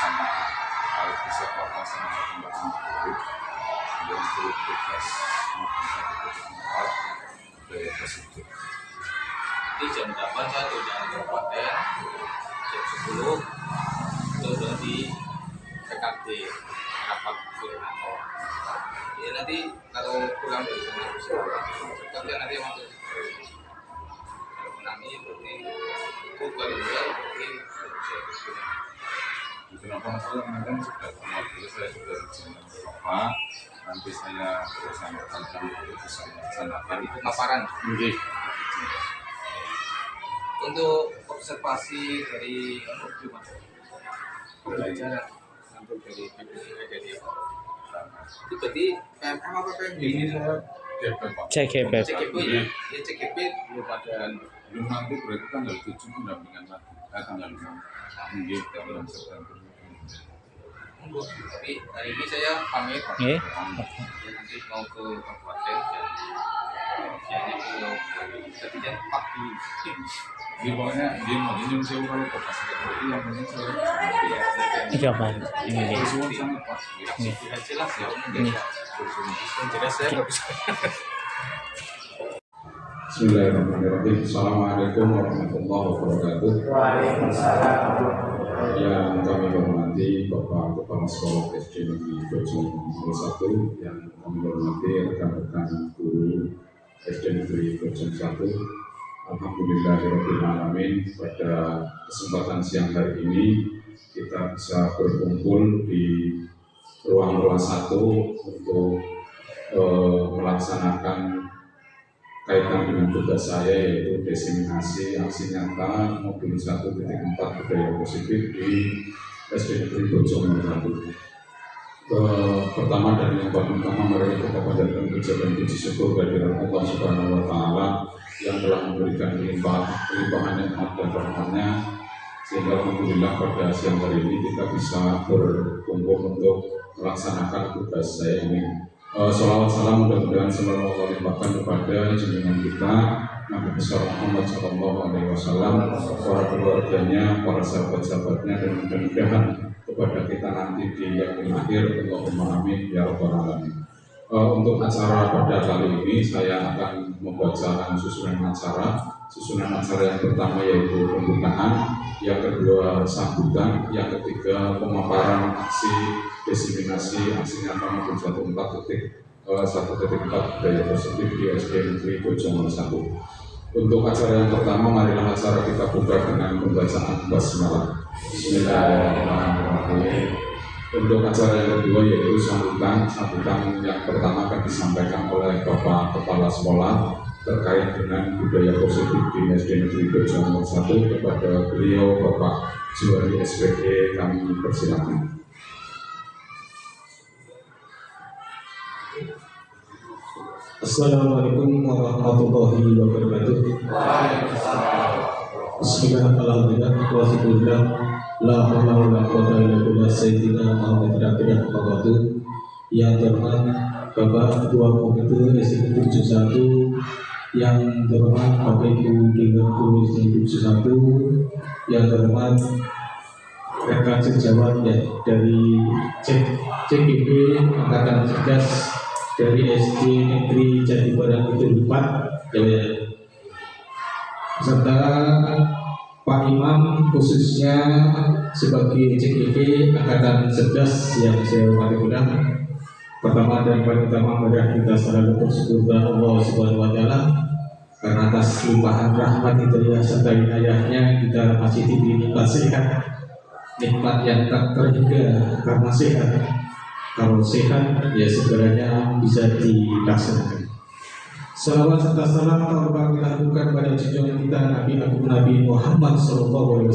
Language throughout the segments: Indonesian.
bersama bisa sama teman-teman yang untuk tugas budaya positif. Jadi jam 8 saya sudah di kabupaten, jam 10 sudah di PKB rapat koordinator. Ya nanti kalau pulang dari sana tapi nanti waktu kalau menangi berarti itu kalau enggak berarti Kenapa masalah kemarin sudah dulu saya sudah izin Bapak, nanti saya bersamakan untuk bisa melaksanakan itu paparan. Untuk observasi dari gimana? Pembelajaran untuk dari dari apa? Itu berarti PMM apa PMB? Ini saya Pak. CGP. CGP ya, ya CGP belum ada. Belum nanti berarti tanggal 7 pendampingan lagi. Tanggal 6 bulan September. Tapi hari ini saya pamit. Nggih. Ya, nanti mau ke kabupaten dan siangnya ke jam 4 di Jadi pokoknya dia mau ini saya kalau kopas seperti yang penting saya Iya, Pak. Ini dia. semua sangat pas. sudah jelas ya. Ini. Jelas saya nggak bisa. Bismillahirrahmanirrahim. Assalamualaikum warahmatullahi wabarakatuh. Yang kami hormati Bapak Kepala Sekolah SD Negeri Bojong 1, yang kami hormati rekan-rekan guru SD Negeri Bojong 1. Alhamdulillahirrahmanirrahim, pada kesempatan siang hari ini kita bisa berkumpul di ruang kelas 1 untuk melaksanakan kaitan dengan tugas saya, yaitu diseminasi aksi nyata modul 1.4 budaya positif di SD Negeri Bojong 1. Pertama dan yang paling utama, mari kita panjatkan puja dan puji syukur kehadirat Allah Subhanahu wa Ta'ala yang telah memberikan kelimpahan nikmat dan rahmatnya, sehingga alhamdulillah pada siang hari ini kita bisa berkumpul untuk melaksanakan tugas saya ini. Salawat salam mudah-mudahan selalu Allah limpahkan kepada junjungan kita Nabi besar Muhammad SAW, para keluarganya, para sahabat-sahabatnya, dan mudah-mudahan kepada kita nanti di yakin akhir. Allahumma amin ya rabbal alamin. Untuk acara pada kali ini saya akan membacakan susunan acara. Susunan acara yang pertama yaitu pembukaan, yang kedua sambutan, yang ketiga pemaparan aksi diseminasi aksi nyata modul 1.4 budaya positif di SD Negeri Bojong 1. Untuk acara yang pertama, marilah acara kita buka dengan pembacaan basmalah. Bismillahirrahmanirrahim. Untuk acara yang kedua yaitu sambutan yang pertama akan disampaikan oleh Bapak Kepala Sekolah terkait dengan budaya positif di SD Negeri Bojong 1. Kepada beliau Bapak Juwari SPG kami persilakan. Assalamualaikum warahmatullahi wabarakatuh. Bismillahirrahmanirrahim. La haula wala quwwata illa billah. Sayyidina Muhammad wabarakatuh. Yang terhormat Bapak Ketua Komite SD 71, yang terhormat Bapak Ibu Dewan Guru SD 71, yang terhormat rekan sejawat ya dari CGP Angkatan 11 dari SD Negeri Jati Barang Kidul 4, serta Pak Imam khususnya sebagai CGP Angkatan 11 yang saya hormati pula. Pertama dan paling utama, mari kita selalu bersyukur kepada Allah Subhanahu wa Ta'ala karena atas limpahan rahmat hidayah serta inayahnya kita masih diberi nikmat sehat, nikmat yang tak terhingga karena sehat. Kalau sehat, ya sebenarnya bisa dilaksanakan. Salawat serta salam terbang dilakukan pada junjungan kita Nabi Muhammad SAW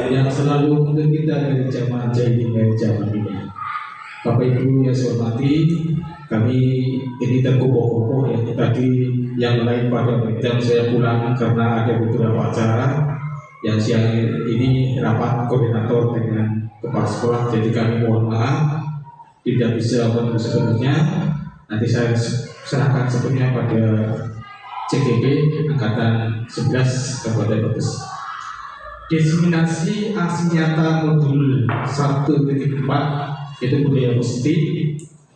yang selalu menuntun kita dari zaman jahiliyah hingga zaman ini. Bapak Ibu yang saya hormati, kami ini terkumpul-kumpul yang tadi yang lain pada jam saya pulang karena ada beberapa acara yang siang ini rapat koordinator dengan kepala sekolah, jadi kami mohon maaf tidak bisa menunggu sepenuhnya. Nanti saya serahkan sepenuhnya pada CGP Angkatan 11 Kabupaten Brebes. diseminasi aksi nyata modul 1.4 yaitu budaya positif,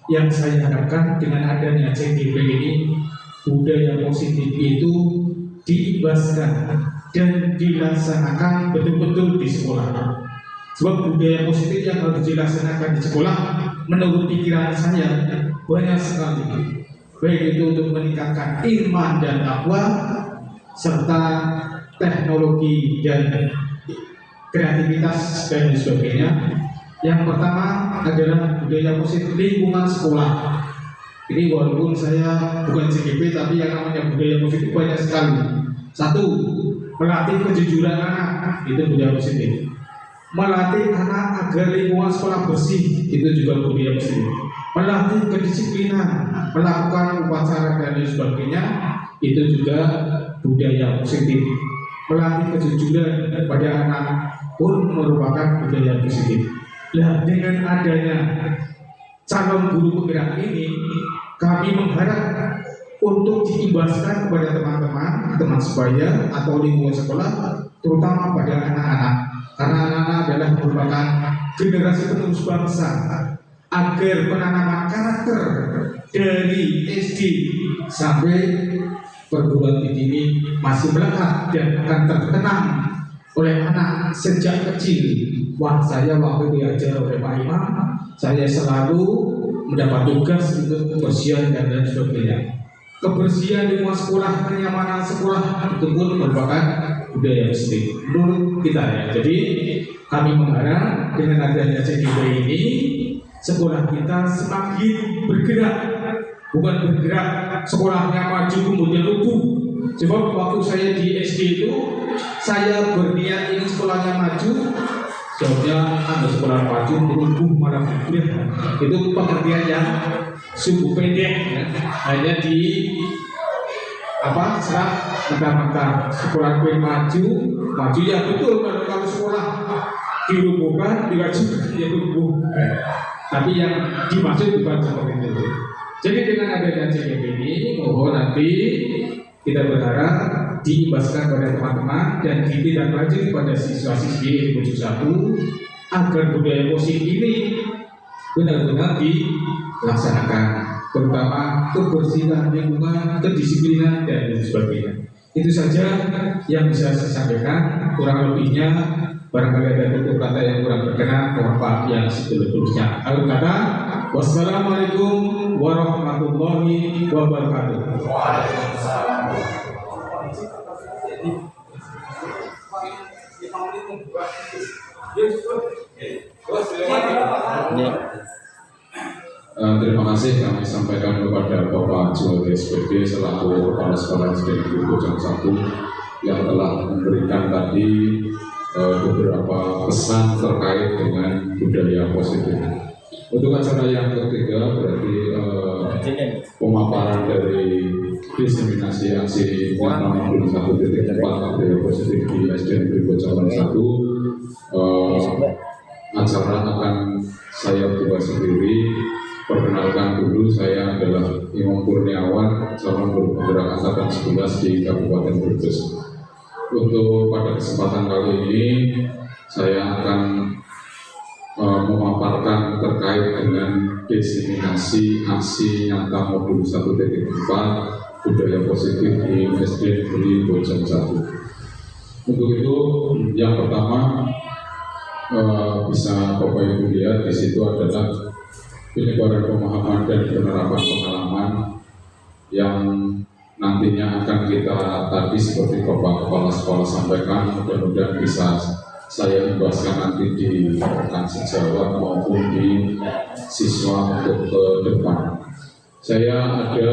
yang saya harapkan dengan adanya CGP ini budaya positif itu diibaskan dan dilaksanakan betul-betul di sekolah. Sebab budaya positif yang harus dilaksanakan di sekolah menurut pikiran saya banyak sekali, baik itu untuk meningkatkan iman dan takwa serta teknologi dan kreativitas dan sebagainya. Yang pertama adalah budaya positif lingkungan sekolah. Ini walaupun saya bukan CGP, tapi yang namanya budaya positif banyak sekali. Satu, melatih kejujuran anak, itu budaya positif. Melatih anak agar lingkungan sekolah bersih, itu juga budaya positif. Melatih kedisiplinan, melakukan upacara dan sebagainya, itu juga budaya positif. Melatih kejujuran pada anak pun merupakan budaya positif. Nah, dengan adanya calon guru penggerak ini, kami mengharap untuk diimbaskan kepada teman sebaya atau lingkungan sekolah, terutama pada anak-anak, karena anak-anak adalah merupakan generasi penerus bangsa, agar penanaman karakter dari SD sampai perguruan tinggi ini masih melekat dan akan terkenang oleh anak sejak kecil. Wah, saya waktu diajar oleh Pak Imam, saya selalu mendapat tugas untuk kebersihan dan lain sebagainya. Kebersihan lingkungan sekolah, kenyamanan sekolah itu pun merupakan budaya positif menurut kita ya. Jadi kami mengharap dengan adanya CGP ini sekolah kita semakin bergerak, bukan bergerak sekolahnya maju kemudian lumpuh. Sebab waktu saya di SD itu saya berniat ingin sekolahnya maju, jawabnya Anda sekolah maju lumpuh malah bergerak. Itu pengertian yang sungguh pendek ya. Hanya di serap mentah-mentah sekolah gue maju ya betul, kalau sekolah dilumpuhkan diwajibkan ya lumpuh. Tapi yang dimaksud bukan seperti itu. Jadi dengan adanya CGP ini, mohon nanti kita berharap diimbaskan pada teman-teman dan ditindaklanjuti pada siswa-siswi di 71 agar budaya positif ini benar-benar dilaksanakan, terutama kebersihan lingkungan, kedisiplinan dan sebagainya. Itu saja yang bisa saya sampaikan. Kurang lebihnya barangkali ada tutur kata yang kurang berkenan, mohon maaf yang seterusnya. Akhir kata, wassalamualaikum warahmatullahi wabarakatuh. Terima kasih kami sampaikan kepada Bapak Juwadi SPD selaku Kepala Sekolah SD Negeri Bojong 1 yang telah memberikan tadi beberapa pesan terkait dengan budaya positif. Untuk acara yang ketiga berarti pemaparan dari diseminasi aksi nyata modul 1.4 budaya positif di SD Negeri Bojong 1. Acara akan saya buat sendiri. Perkenalkan dulu, saya adalah Imam Kurniawan, calon guru penggerak angkatan 11 di Kabupaten Brebes. Untuk pada kesempatan kali ini, saya akan memaparkan terkait dengan diseminasi aksi nyata modul 1.4 budaya positif di SD Negeri Bojong 1. Untuk itu, yang pertama bisa Bapak Ibu lihat di situ adalah penyebaran pemahaman dan penerapan pengalaman yang nantinya akan kita tadi seperti Bapak Kepala Sekolah sampaikan, mudah-mudahan bisa saya imbaskan nanti di rekan sejawat maupun di siswa untuk ke depan. Saya ada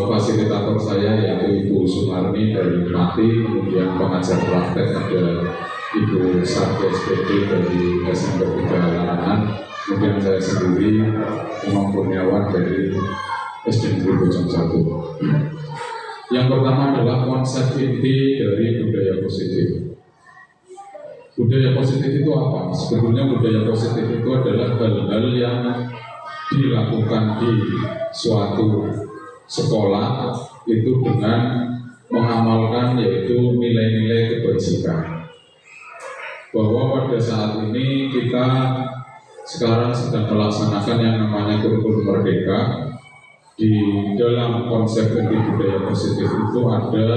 fasilitator saya yaitu Ibu Sumarni dari Mati, kemudian pengajar praktek ada Ibu Sarja SPD dari SMP 3 Larangan, kemudian saya sendiri Imam Kurniawan dari SD Negeri Bojong 1. Yang pertama adalah konsep inti dari budaya positif. Budaya positif itu apa? Sebetulnya budaya positif itu adalah hal-hal yang dilakukan di suatu sekolah itu dengan mengamalkan yaitu nilai-nilai kebajikan. bahwa pada saat ini kita sekarang sedang melaksanakan yang namanya kurikulum merdeka. Di dalam konsep inti budaya positif itu ada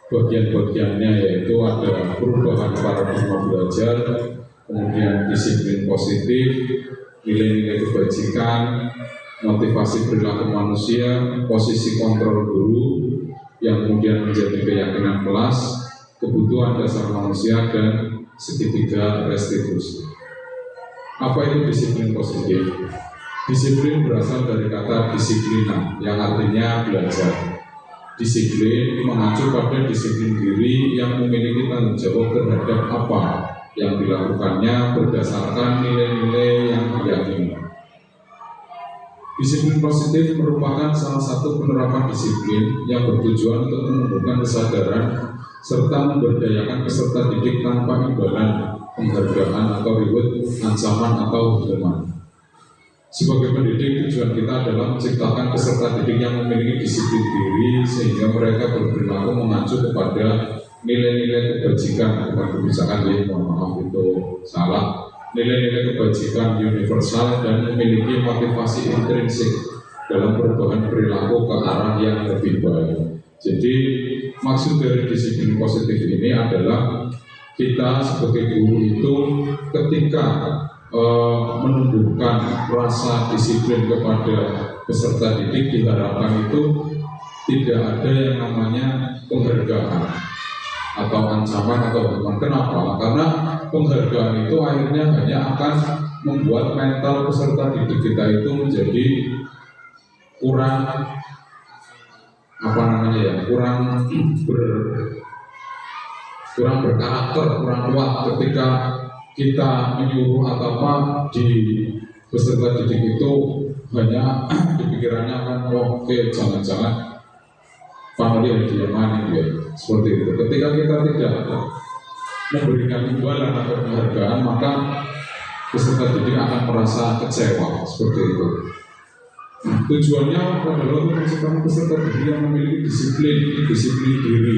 bagian-bagiannya, yaitu ada perubahan paradigma belajar, kemudian disiplin positif, nilai-nilai kebajikan, motivasi perilaku manusia, posisi kontrol guru yang kemudian menjadi keyakinan kelas, kebutuhan dasar manusia, dan segitiga restitusi. Apa itu disiplin positif? Disiplin berasal dari kata disiplina yang artinya belajar. Disiplin mengacu pada disiplin diri yang memiliki tanggung jawab terhadap apa yang dilakukannya berdasarkan nilai-nilai yang diyakini. Disiplin positif merupakan salah satu penerapan disiplin yang bertujuan untuk menumbuhkan kesadaran serta memberdayakan peserta didik tanpa imbalan, penghargaan atau reward, ancaman atau hukuman. Sebagai pendidik, tujuan kita adalah menciptakan peserta didik yang memiliki disiplin diri sehingga mereka berperilaku mengacu kepada nilai-nilai kebajikan, bukan kebijakan ya, mohon maaf itu salah. Nilai-nilai kebajikan universal dan memiliki motivasi intrinsik dalam perubahan perilaku ke arah yang lebih baik. Jadi maksud dari disiplin positif ini adalah kita sebagai guru itu ketika menumbuhkan rasa disiplin kepada peserta didik, diharapkan itu tidak ada yang namanya penghargaan atau ancaman atau hukuman. Kenapa? Karena penghargaan itu akhirnya hanya akan membuat mental peserta didik kita itu menjadi kurang kurang berkarakter, kurang kuat ketika kita menyuruh atau apa di peserta didik itu hanya di pikirannya kan, oke, jangan-jangan family yang diamani ya, seperti itu. Ketika kita tidak memberikan imbalan atau penghargaan, maka peserta didik akan merasa kecewa, seperti itu. Tujuannya adalah untuk menciptakan peserta didik yang memiliki disiplin diri,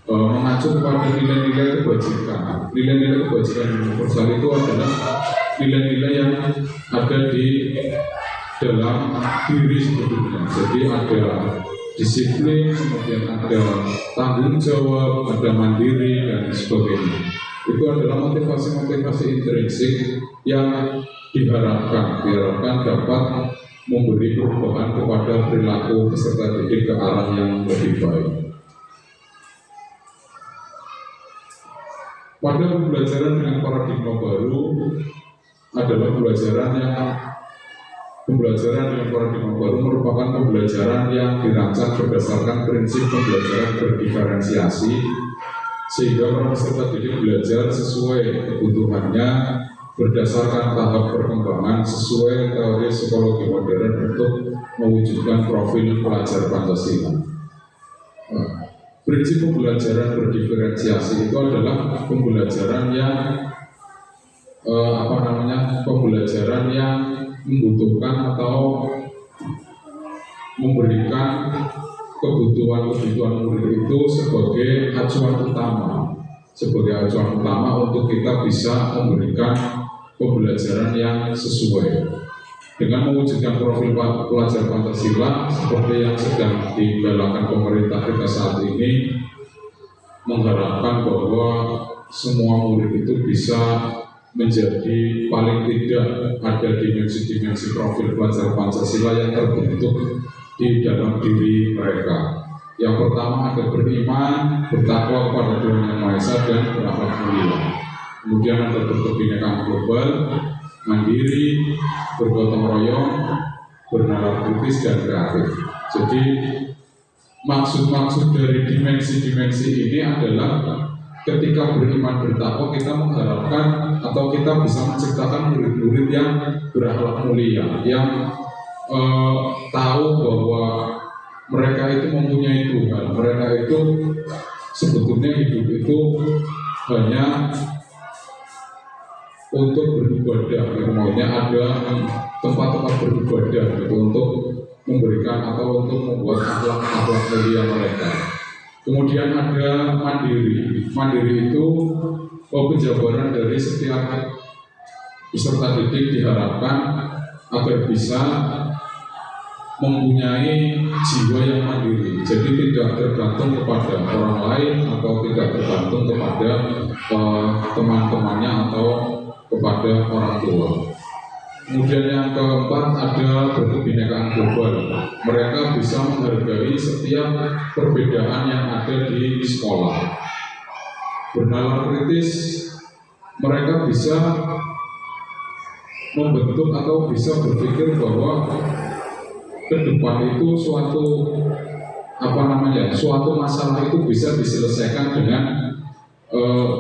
mengacu kepada nilai-nilai kebajikan. Nilai-nilai kebajikan universal itu adalah nilai-nilai yang ada di dalam diri sebetulnya. Jadi ada disiplin, kemudian ada tanggung jawab, ada mandiri, dan sebagainya. Itu adalah motivasi-motivasi intrinsik yang diharapkan dapat memberi perubahan kepada perilaku peserta didik ke arah yang lebih baik. Pada pembelajaran dengan paradigma baru adalah pembelajaran dengan paradigma baru merupakan pembelajaran yang dirancang berdasarkan prinsip pembelajaran berdiferensiasi, sehingga para peserta didik belajar sesuai kebutuhannya berdasarkan tahap perkembangan sesuai teori psikologi modern untuk mewujudkan profil pelajar Pancasila. Prinsip pembelajaran berdiferensiasi itu adalah pembelajaran yang pembelajaran yang membutuhkan atau memberikan kebutuhan murid itu sebagai acuan utama untuk kita bisa memberikan pembelajaran yang sesuai dengan mewujudkan profil pelajar Pancasila seperti yang sedang digalakkan pemerintah kita saat ini, mengharapkan bahwa semua murid itu bisa menjadi paling tidak ada dimensi-dimensi profil pelajar Pancasila yang terbentuk di dalam diri mereka. Yang pertama ada beriman, bertakwa kepada Tuhan Yang Maha Esa, dan berakhlak mulia. Kemudian ada berkebinekaan global, mandiri, bergotong royong, bernalar kritis, dan kreatif. Jadi maksud dari dimensi-dimensi ini adalah ketika beriman bertakwa kita mengharapkan atau kita bisa menciptakan murid-murid yang berakhlak mulia, yang tahu bahwa mereka itu mempunyai Tuhan, mereka itu sebetulnya hidup itu hanya untuk beribadah, maunya ada tempat-tempat beribadah gitu, untuk memberikan atau untuk membuat akhlak mulia mereka. Kemudian ada mandiri. Mandiri itu penjabaran dari setiap peserta didik diharapkan agar bisa mempunyai jiwa yang mandiri, jadi tidak tergantung kepada orang lain atau tidak tergantung kepada teman-temannya atau kepada orang tua. Kemudian yang keempat ada berkebinekaan global. Mereka bisa menghargai setiap perbedaan yang ada di sekolah. Bernalar kritis, mereka bisa membentuk atau bisa berpikir bahwa ke depan itu suatu masalah itu bisa diselesaikan dengan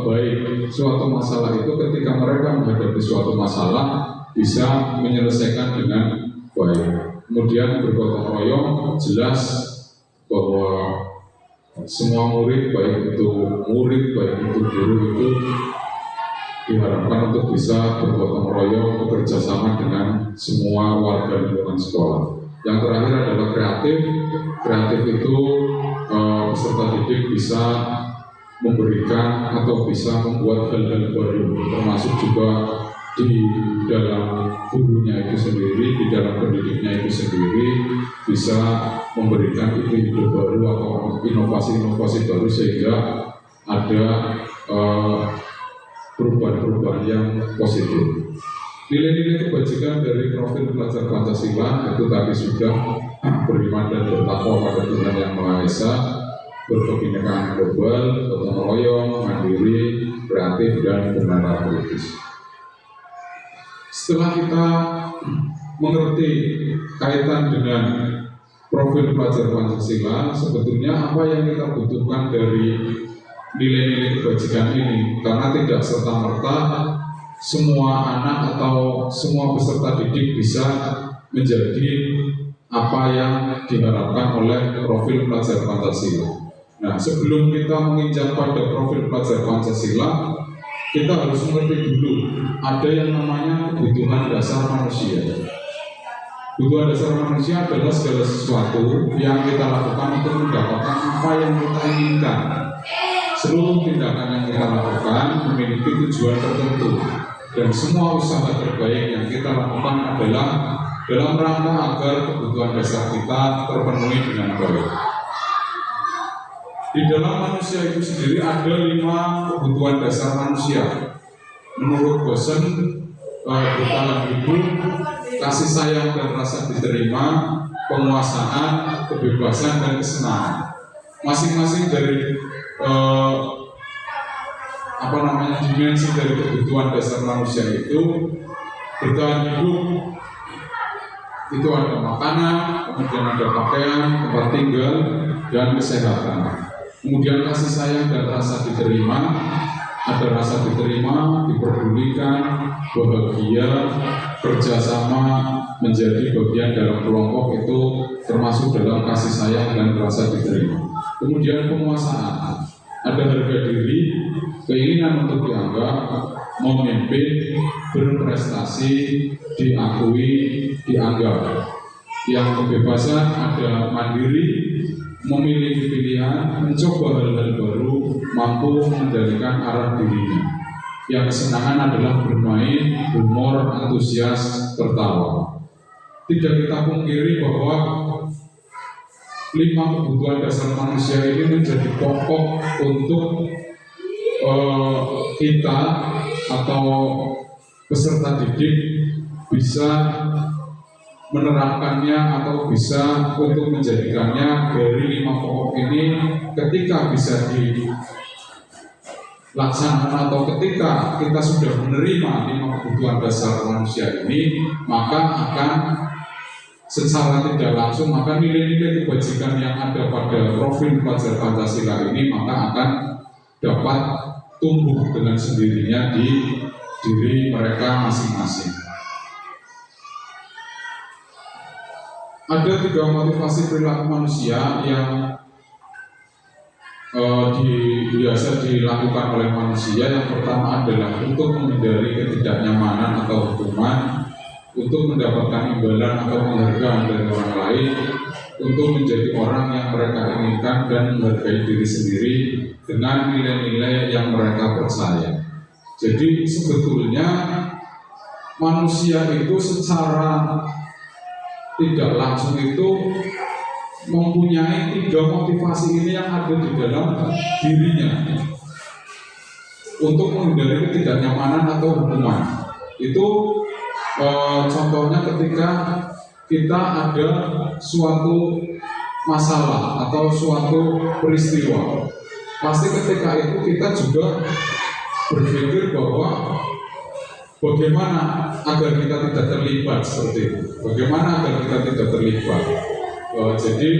baik. Suatu masalah itu ketika mereka menghadapi suatu masalah bisa menyelesaikan dengan baik. Kemudian bergotong royong, jelas bahwa semua murid, baik itu guru itu diharapkan untuk bisa bergotong royong, bekerja sama dengan semua warga lingkungan sekolah. Yang terakhir adalah kreatif. Kreatif itu peserta didik bisa memberikan atau bisa membuat hal-hal baru, termasuk juga di dalam gurunya itu sendiri, di dalam pendidiknya itu sendiri bisa memberikan ide-ide baru atau inovasi-inovasi baru sehingga ada perubahan-perubahan yang positif. Nilai-nilai kebajikan dari profil pelajar Pancasila itu tadi sudah beriman dan bertakwa pada Tuhan Yang Maha Esa, berkebinekaan global, gotong royong, mandiri, kreatif, dan bernalar kritis. Setelah kita mengerti kaitan dengan profil pelajar Pancasila, sebetulnya apa yang kita butuhkan dari nilai-nilai kebajikan ini? Karena tidak serta-merta semua anak atau semua peserta didik bisa menjadi apa yang diharapkan oleh profil pelajar Pancasila. Nah, sebelum kita menginjak pada profil pelajar Pancasila, kita harus mengerti dulu ada yang namanya kebutuhan dasar manusia. Kebutuhan dasar manusia adalah segala sesuatu yang kita lakukan untuk mendapatkan apa yang kita inginkan. Seluruh tindakan yang kita lakukan memiliki tujuan tertentu, dan semua usaha terbaik yang kita lakukan adalah dalam rangka agar kebutuhan dasar kita terpenuhi dengan baik. Di dalam manusia itu sendiri ada 5 kebutuhan dasar manusia. Menurut Bosen, bertahan hidup, kasih sayang dan rasa diterima, penguasaan, kebebasan, dan kesenangan. Masing-masing dari dimensi dari kebutuhan dasar manusia itu, bertahan hidup itu ada makanan, kemudian ada pakaian, tempat tinggal, dan kesehatan. Kemudian kasih sayang dan rasa diterima, ada rasa diterima, diperdulikan, bahagia, kerjasama, menjadi bagian dalam kelompok itu termasuk dalam kasih sayang dan rasa diterima. Kemudian penguasaan, ada harga diri, keinginan untuk dianggap, memimpin, berprestasi, diakui, dianggap. Yang kebebasan ada mandiri, memiliki pilihan, mencoba hal-hal baru, mampu mengendalikan arah dirinya. Yang kesenangan adalah bermain, humor, antusias, tertawa. Tidak kita pungkiri bahwa 5 kebutuhan dasar manusia ini menjadi pokok untuk kita atau peserta didik bisa menerapkannya atau bisa untuk menjadikannya dari 5 pokok ini ketika bisa dilaksanakan atau ketika kita sudah menerima 5 kebutuhan dasar manusia ini, maka akan secara tidak langsung maka nilai-nilai kebajikan yang ada pada profil pelajar Pancasila ini maka akan dapat tumbuh dengan sendirinya di diri mereka masing-masing. Ada 3 motivasi perilaku manusia yang biasa dilakukan oleh manusia. Yang pertama adalah untuk menghindari ketidaknyamanan atau hukuman, untuk mendapatkan imbalan atau penghargaan dari orang lain, untuk menjadi orang yang mereka inginkan dan menghargai diri sendiri dengan nilai-nilai yang mereka percaya. Jadi sebetulnya manusia itu secara tidak langsung itu mempunyai 3 motivasi ini yang ada di dalam dirinya untuk menghindari ketidaknyamanan atau hukuman. Itu contohnya ketika kita ada suatu masalah atau suatu peristiwa, pasti ketika itu kita juga berpikir bahwa bagaimana agar kita tidak terlibat seperti itu, bagaimana agar kita tidak terlibat. Jadi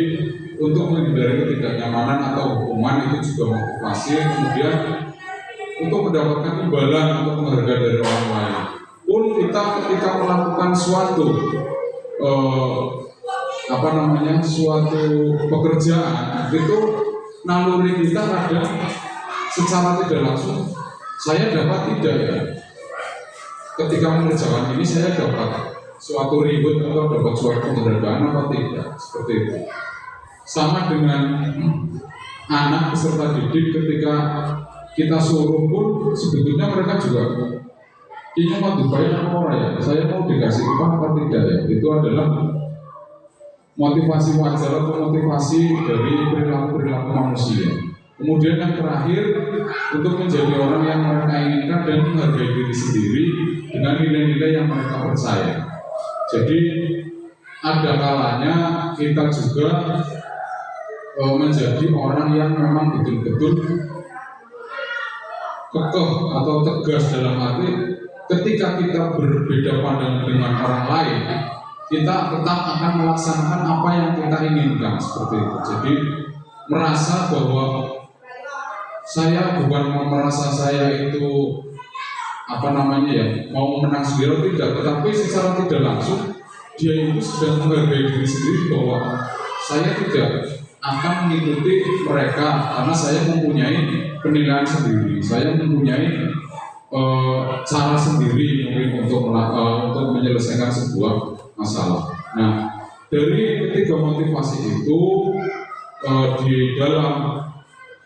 untuk menghindari ketidaknyamanan atau hukuman itu juga motivasi. Kemudian untuk mendapatkan imbalan atau penghargaan dari orang lain pun kita ketika melakukan suatu suatu pekerjaan itu naluri kita ada secara tidak langsung saya dapat tidak ya ketika mengerjakan ini saya dapat suatu reward atau dapat suatu penghargaan apa tidak, seperti itu. Sama dengan anak peserta didik, ketika kita suruh pun sebetulnya mereka juga ini mau dibayar apa orang ya, saya mau dikasih upah apa tidak ya, itu adalah motivasi wajar atau motivasi dari perilaku manusia. Kemudian yang terakhir, untuk menjadi orang yang mereka inginkan dan menghargai diri sendiri dengan nilai-nilai yang mereka percaya. Jadi ada kalanya kita juga menjadi orang yang memang betul-betul kekeh atau tegas dalam arti ketika kita berbeda pandangan dengan orang lain, kita tetap akan melaksanakan apa yang kita inginkan, seperti itu. Jadi merasa bahwa saya bukan merasa saya itu mau menang sendiri tidak, tetapi secara tidak langsung dia itu sudah menghargai diri sendiri bahwa saya tidak akan mengikuti mereka karena saya mempunyai penilaian sendiri, saya mempunyai cara sendiri mungkin untuk menyelesaikan sebuah masalah. Nah, dari ketiga motivasi itu di dalam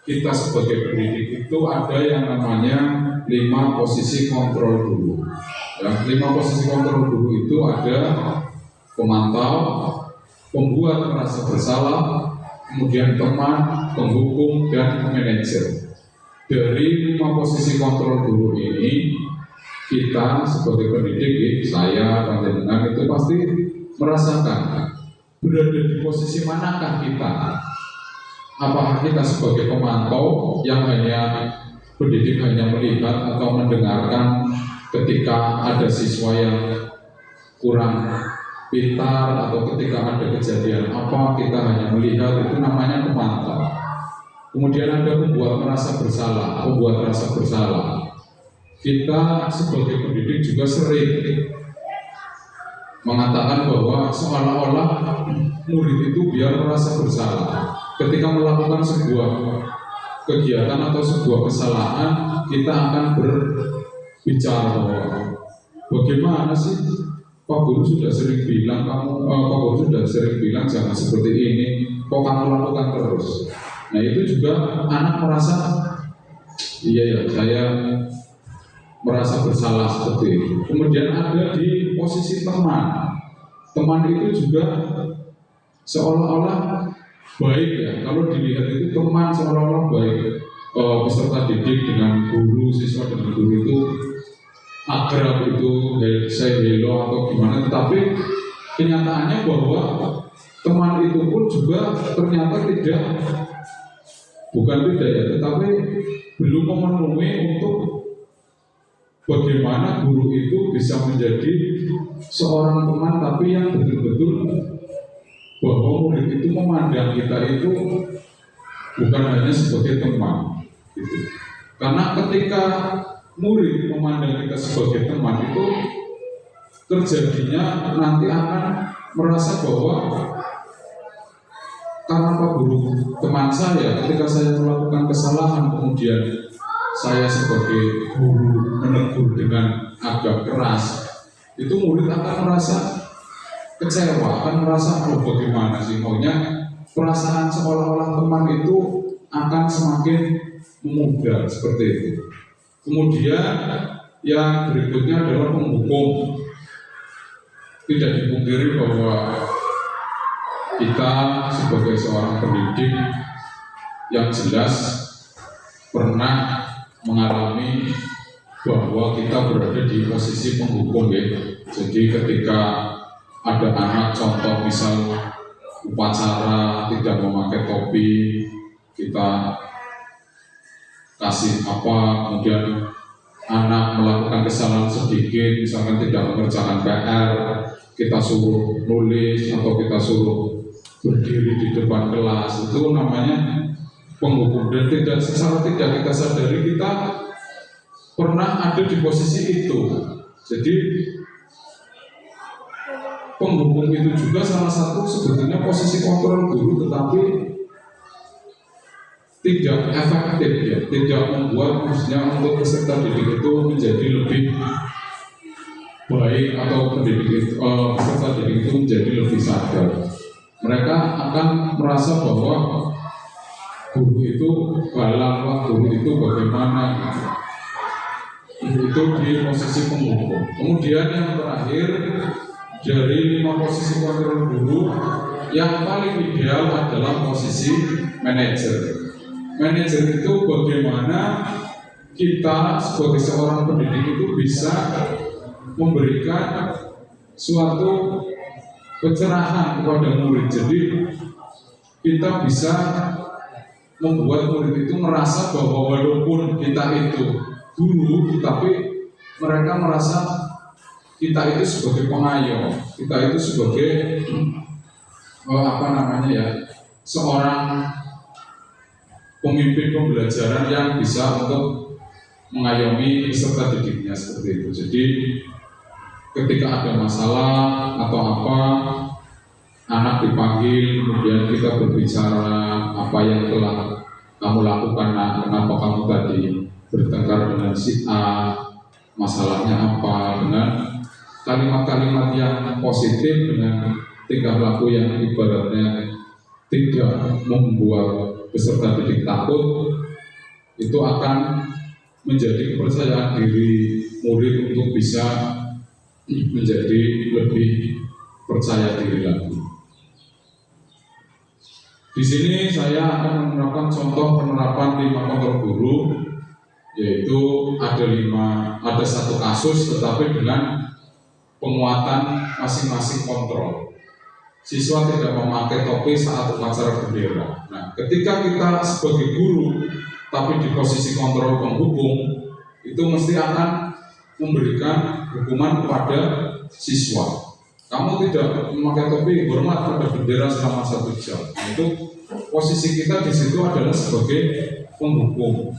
kita sebagai pendidik itu ada yang namanya 5 posisi kontrol dulu. Ya, 5 posisi kontrol dulu itu ada pemantau, pembuat merasa bersalah, kemudian teman, penghukum, dan manajer. Dari 5 posisi kontrol dulu ini, kita sebagai pendidik, saya, panjenengan itu pasti merasakan berada di posisi manakah kita. Apakah kita sebagai pemantau yang hanya pendidik hanya melihat atau mendengarkan ketika ada siswa yang kurang pintar atau ketika ada kejadian apa kita hanya melihat, itu namanya pemantau. Kemudian ada pembuat rasa bersalah. Kita sebagai pendidik juga sering mengatakan bahwa seolah-olah murid itu biar merasa bersalah ketika melakukan sebuah kegiatan atau sebuah kesalahan. Kita akan berbicara bahwa bagaimana sih Pak Guru sudah sering bilang jangan seperti ini, kok kamu lakukan terus. Nah itu juga anak merasa iya ya, saya merasa bersalah seperti itu. Kemudian ada di posisi teman itu juga seolah-olah baik ya, kalau dilihat itu teman seolah-olah baik, peserta didik dengan guru, siswa dengan guru itu akrab, itu saya hello atau gimana, tetapi kenyataannya bahwa teman itu pun juga ternyata tetapi belum memenuhi untuk bagaimana guru itu bisa menjadi seorang teman tapi yang betul-betul bahwa murid itu memandang kita itu bukan hanya sebagai teman gitu. Karena ketika murid memandang kita sebagai teman itu terjadinya nanti akan merasa bahwa karena Pak Guru teman saya, ketika saya melakukan kesalahan kemudian saya sebagai guru menegur dengan agak keras, itu murid akan merasa kecewa, akan merasa bagaimana sih maunya, perasaan seolah-olah teman itu akan semakin memudar seperti itu. Kemudian yang berikutnya adalah penghukum. Tidak dipungkiri bahwa kita sebagai seorang pendidik yang jelas pernah mengalami bahwa kita berada di posisi penghukum ya. Jadi ketika ada anak contoh misal upacara tidak memakai topi, kita kasih apa, kemudian anak melakukan kesalahan sedikit, misalkan tidak mengerjakan PR, kita suruh nulis atau kita suruh berdiri di depan kelas, itu namanya penghukum. Dan secara tidak kita sadari kita pernah ada di posisi itu. Jadi penghukum itu juga salah satu sebetulnya posisi kontrol guru, tetapi tidak efektif ya, tidak membuat khususnya untuk peserta didik itu menjadi lebih baik atau peserta didik itu menjadi lebih sadar. Mereka akan merasa bahwa guru itu galang, guru itu bagaimana, itu di posisi penghukum. Kemudian yang terakhir dari 5 posisi kontrol guru, yang paling ideal adalah posisi manajer. Manajer itu bagaimana kita sebagai seorang pendidik itu bisa memberikan suatu pencerahan kepada murid. Jadi kita bisa membuat murid itu merasa bahwa walaupun kita itu guru, tapi mereka merasa kita itu sebagai pengayom, kita itu sebagai seorang pemimpin pembelajaran yang bisa untuk mengayomi peserta didiknya seperti itu. Jadi ketika ada masalah atau apa, anak dipanggil, kemudian kita berbicara apa yang telah kamu lakukan, kenapa kamu tadi bertengkar dengan si A, masalahnya apa, dengan kalimat-kalimat yang positif, dengan tingkah laku yang ibaratnya tidak membuat peserta didik takut, itu akan menjadi kepercayaan diri murid untuk bisa menjadi lebih percaya diri lagi. Di sini saya akan menerapkan contoh penerapan 5 kontrol guru, yaitu ada 1 kasus tetapi dengan penguatan masing-masing kontrol. Siswa tidak memakai topi saat upacara bendera. Nah, ketika kita sebagai guru tapi di posisi kontrol penghukum, itu mesti akan memberikan hukuman kepada siswa. Kamu tidak memakai topi, hormat pada bendera selama 1 jam. Nah, itu posisi kita di situ adalah sebagai penghukum.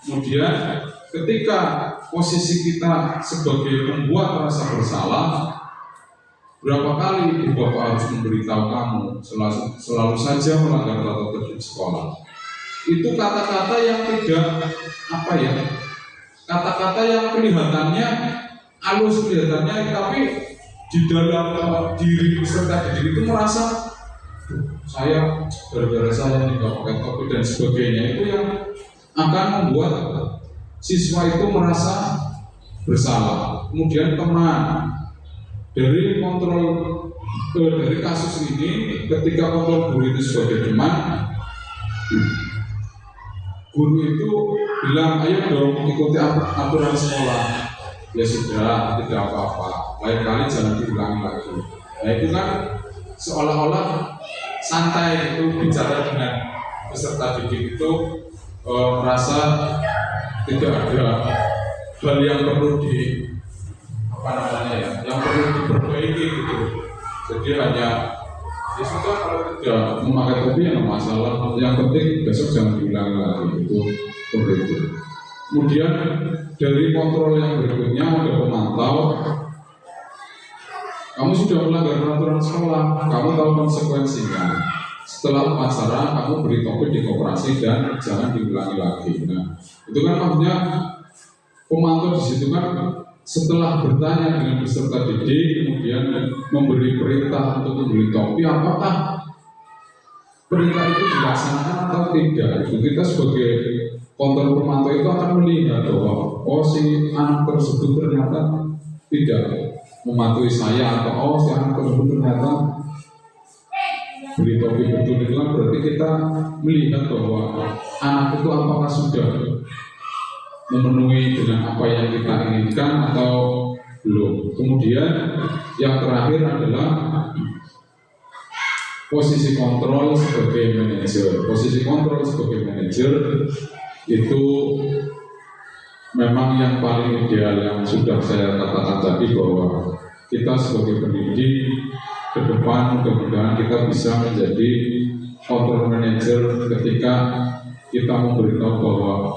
Kemudian ketika posisi kita sebagai pembuat rasa bersalah, berapa kali ibu bapak harus memberitahu kamu selalu saja melanggar tata tertib sekolah. Itu kata-kata yang tidak kata-kata yang kelihatannya halus, kelihatannya, tapi di dalam diri peserta didik itu merasa saya gara-gara saya tidak pakai topi dan sebagainya, itu yang akan membuat siswa itu merasa bersalah. Kemudian teman dari kasus ini, ketika kontrol guru itu sebagai teman, guru itu bilang, ayo dong ikuti aturan sekolah. Ya sudah, tidak apa-apa, lain kali jangan diulangi lagi. Nah, itu kan seolah-olah santai itu bicara dengan peserta didik itu, merasa tidak ada hal yang perlu yang perlu diperbaiki gitu. Jadi hanya ya sudah, kalau tidak memakai topi ya masalah, yang penting besok jangan diulangi lagi, itu seperti itu. Kemudian dari kontrol yang berikutnya ada pemantau. Kamu sudah melanggar peraturan sekolah, kamu tahu konsekuensinya. Setelah upacara kamu beri topi di koperasi dan jangan diulangi lagi. Nah, itu kan maksudnya pemantau di situ kan setelah bertanya dengan peserta didik, kemudian memberi perintah untuk membeli topi, apakah perintah itu dilaksanakan atau tidak. Itu kita sebagai kontrol pemantau itu akan melihat bahwa oh si anak tersebut ternyata tidak mematuhi saya, atau oh si anak tersebut ternyata beri topi betul, itu kan berarti kita melihat bahwa anak itu apakah sudah memenuhi dengan apa yang kita inginkan atau belum. Kemudian yang terakhir adalah posisi kontrol sebagai manajer. Posisi kontrol sebagai manajer itu memang yang paling ideal, yang sudah saya katakan tadi bahwa kita sebagai pendidik ke depan mudah-mudahan kita bisa menjadi kontrol manager ketika kita memberitahu bahwa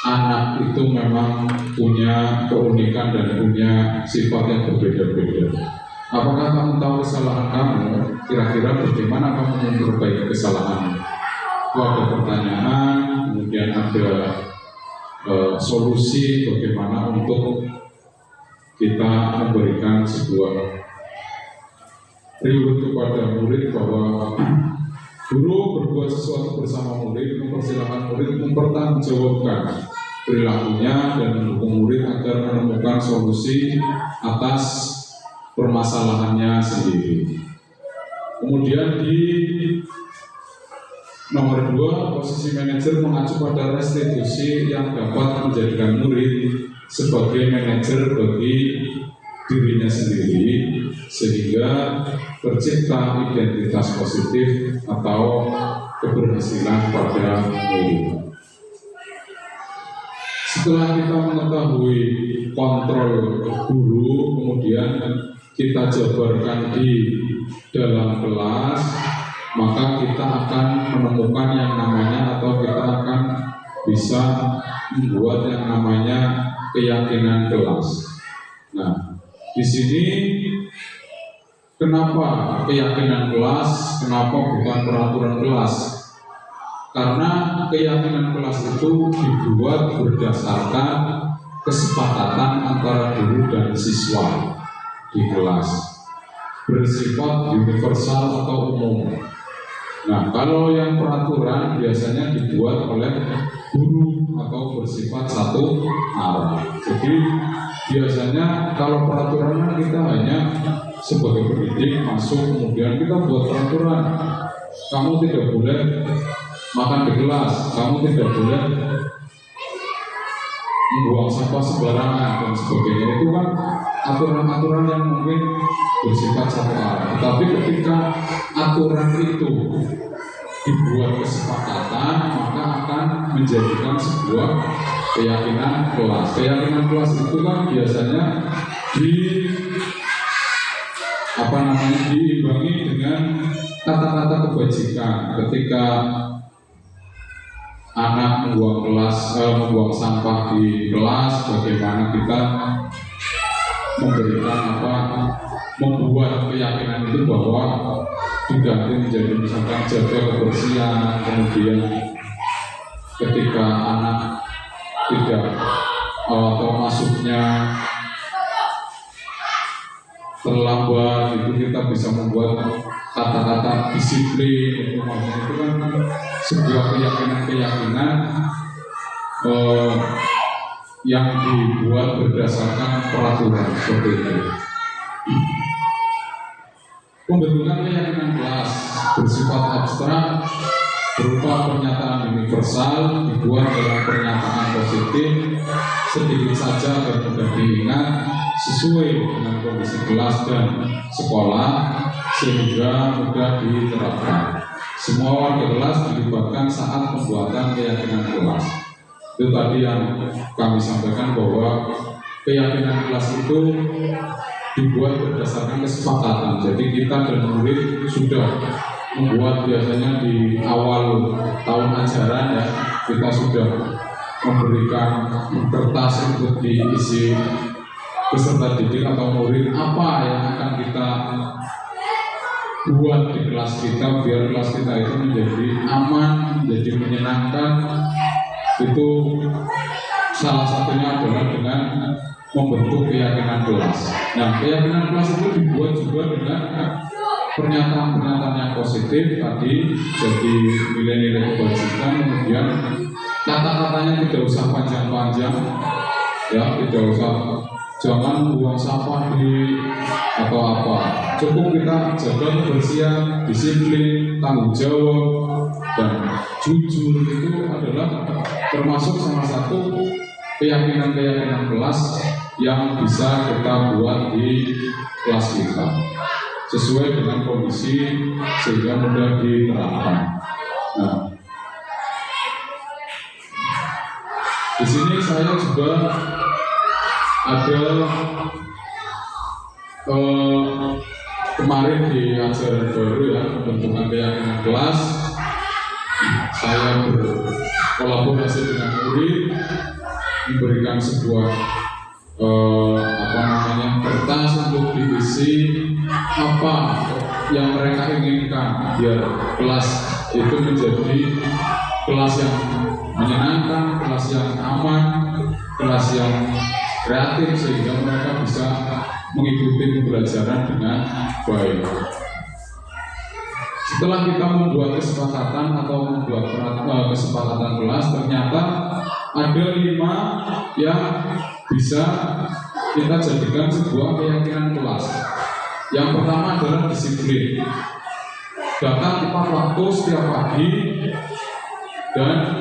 anak itu memang punya keunikan dan punya sifat yang berbeda-beda. Apakah kamu tahu kesalahan kamu? Kira-kira bagaimana kamu memperbaiki kesalahan? Itu ada pertanyaan, kemudian ada solusi bagaimana untuk kita memberikan sebuah reward kepada murid bahwa guru berbuat sesuatu bersama murid, mempersilahkan murid mempertanggungjawabkan perilakunya dan mendukung murid agar menemukan solusi atas permasalahannya sendiri. Kemudian di nomor 2, posisi manajer mengacu pada restitusi yang dapat menjadikan murid sebagai manajer bagi dirinya sendiri, sehingga tercipta identitas positif atau keberhasilan pada murid. Setelah kita mengetahui kontrol guru, kemudian kita jabarkan di dalam kelas, maka kita akan menemukan yang namanya, atau kita akan bisa membuat yang namanya keyakinan kelas. Nah, di sini kenapa keyakinan kelas, kenapa bukan peraturan kelas? Karena keyakinan kelas itu dibuat berdasarkan kesepakatan antara guru dan siswa di kelas, bersifat universal atau umum. Nah, kalau yang peraturan biasanya dibuat oleh guru atau bersifat satu arah. Jadi biasanya kalau peraturan kita hanya sebagai pendidik masuk, kemudian kita buat peraturan, kamu tidak boleh makan di kelas, kamu tidak boleh membuang sampah sembarangan dan sebagainya. Itu kan aturan-aturan yang mungkin bersifat satu arah. Tetapi ketika aturan itu dibuat kesepakatan, maka akan menjadikan sebuah keyakinan kelas. Keyakinan kelas itu kan biasanya diimbangi dengan kata-kata kebajikan. Ketika anak membuang sampah di kelas, bagaimana kita membuat keyakinan itu bahwa diganti menjadi misalkan jaga kebersihan. Kemudian ketika anak tidak atau masuknya terlambat, itu kita bisa membuat kata-kata disiplin. Itu kan sebuah keyakinan yang dibuat berdasarkan peraturan seperti itu. Pembentukan keyakinan kelas bersifat abstrak berupa pernyataan universal, dibuat dalam pernyataan positif, sedikit saja dan mudah diingat, sesuai dengan kondisi kelas dan sekolah, sehingga mudah diterapkan. Semua warga kelas dilibatkan saat pembuatan keyakinan kelas. Itu tadi yang kami sampaikan bahwa keyakinan kelas itu dibuat berdasarkan kesepakatan. Jadi kita dan murid sudah membuat, biasanya di awal tahun ajaran ya, kita sudah memberikan kertas untuk diisi peserta didik atau murid apa yang akan kita buat di kelas kita biar kelas kita itu menjadi aman, menjadi menyenangkan. Itu salah satunya adalah dengan membentuk keyakinan kelas. Nah, keyakinan kelas itu dibuat juga dengan pernyataan-pernyataan yang positif tadi, jadi nilai-nilai kebajikan, kemudian kata-katanya tidak usah panjang-panjang, ya, tidak usah, jangan buang sampah di atau apa. Cukup kita jaga kebersihan, disiplin, tanggung jawab, dan jujur itu adalah termasuk salah satu keyakinan-keyakinan kelas yang bisa kita buat di kelas kita sesuai dengan kondisi sehingga mudah diterapkan. Nah, di sini saya juga ada kemarin di ajaran baru ya, pembentukan keyakinan kelas, saya berkolaborasi dengan murid memberikan sebuah kertas untuk diisi apa yang mereka inginkan biar kelas itu menjadi kelas yang menyenangkan, kelas yang aman, kelas yang kreatif sehingga mereka bisa mengikuti pembelajaran dengan baik. Setelah kita membuat kesepakatan atau membuat kesepakatan kelas, ternyata ada 5 yang bisa kita jadikan sebuah keyakinan kelas. Yang pertama adalah disiplin. Datang tepat waktu setiap pagi dan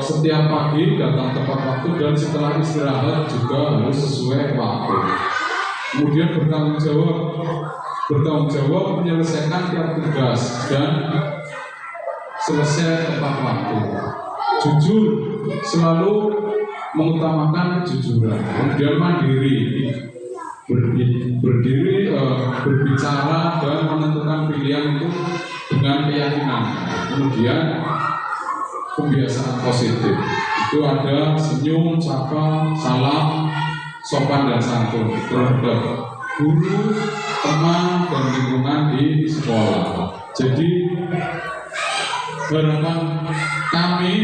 setiap pagi datang tepat waktu dan setelah istirahat juga harus sesuai waktu. Kemudian bertanggung jawab menyelesaikan tiap tugas dan selesai tepat waktu. Jujur, selalu mengutamakan kejujuran. Kemudian mandiri, berbicara dan menentukan pilihan itu dengan keyakinan. Kemudian kebiasaan positif itu ada senyum, sapa, salam, sopan dan santun terhadap guru, teman, dan lingkungan di sekolah. Jadi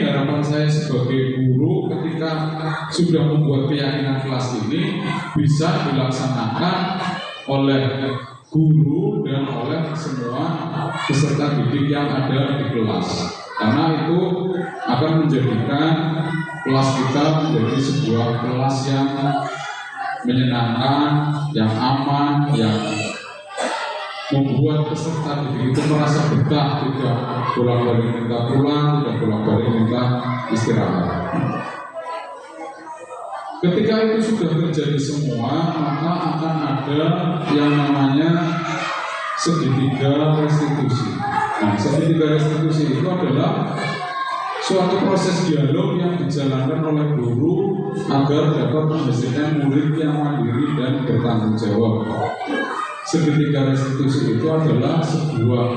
harapan saya sebagai guru ketika sudah membuat keyakinan kelas ini bisa dilaksanakan oleh guru dan oleh semua peserta didik yang ada di kelas, karena itu akan menjadikan kelas kita menjadi sebuah kelas yang menyenangkan, yang aman, yang membuat peserta didik itu merasa betah, tidak bolak-balik minta pulang, tidak bolak-balik minta istirahat. Ketika itu sudah terjadi semua, maka akan ada yang namanya segitiga restitusi. Nah, segitiga restitusi itu adalah suatu proses dialog yang dijalankan oleh guru agar dapat menghasilkan murid yang mandiri dan bertanggung jawab. Segitiga restitusi itu adalah sebuah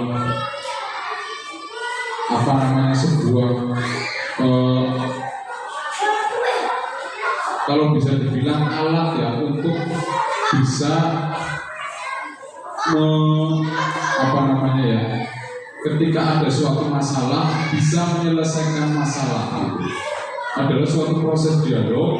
kalau bisa dibilang alat ya untuk bisa ketika ada suatu masalah bisa menyelesaikan masalah itu adalah suatu proses dialog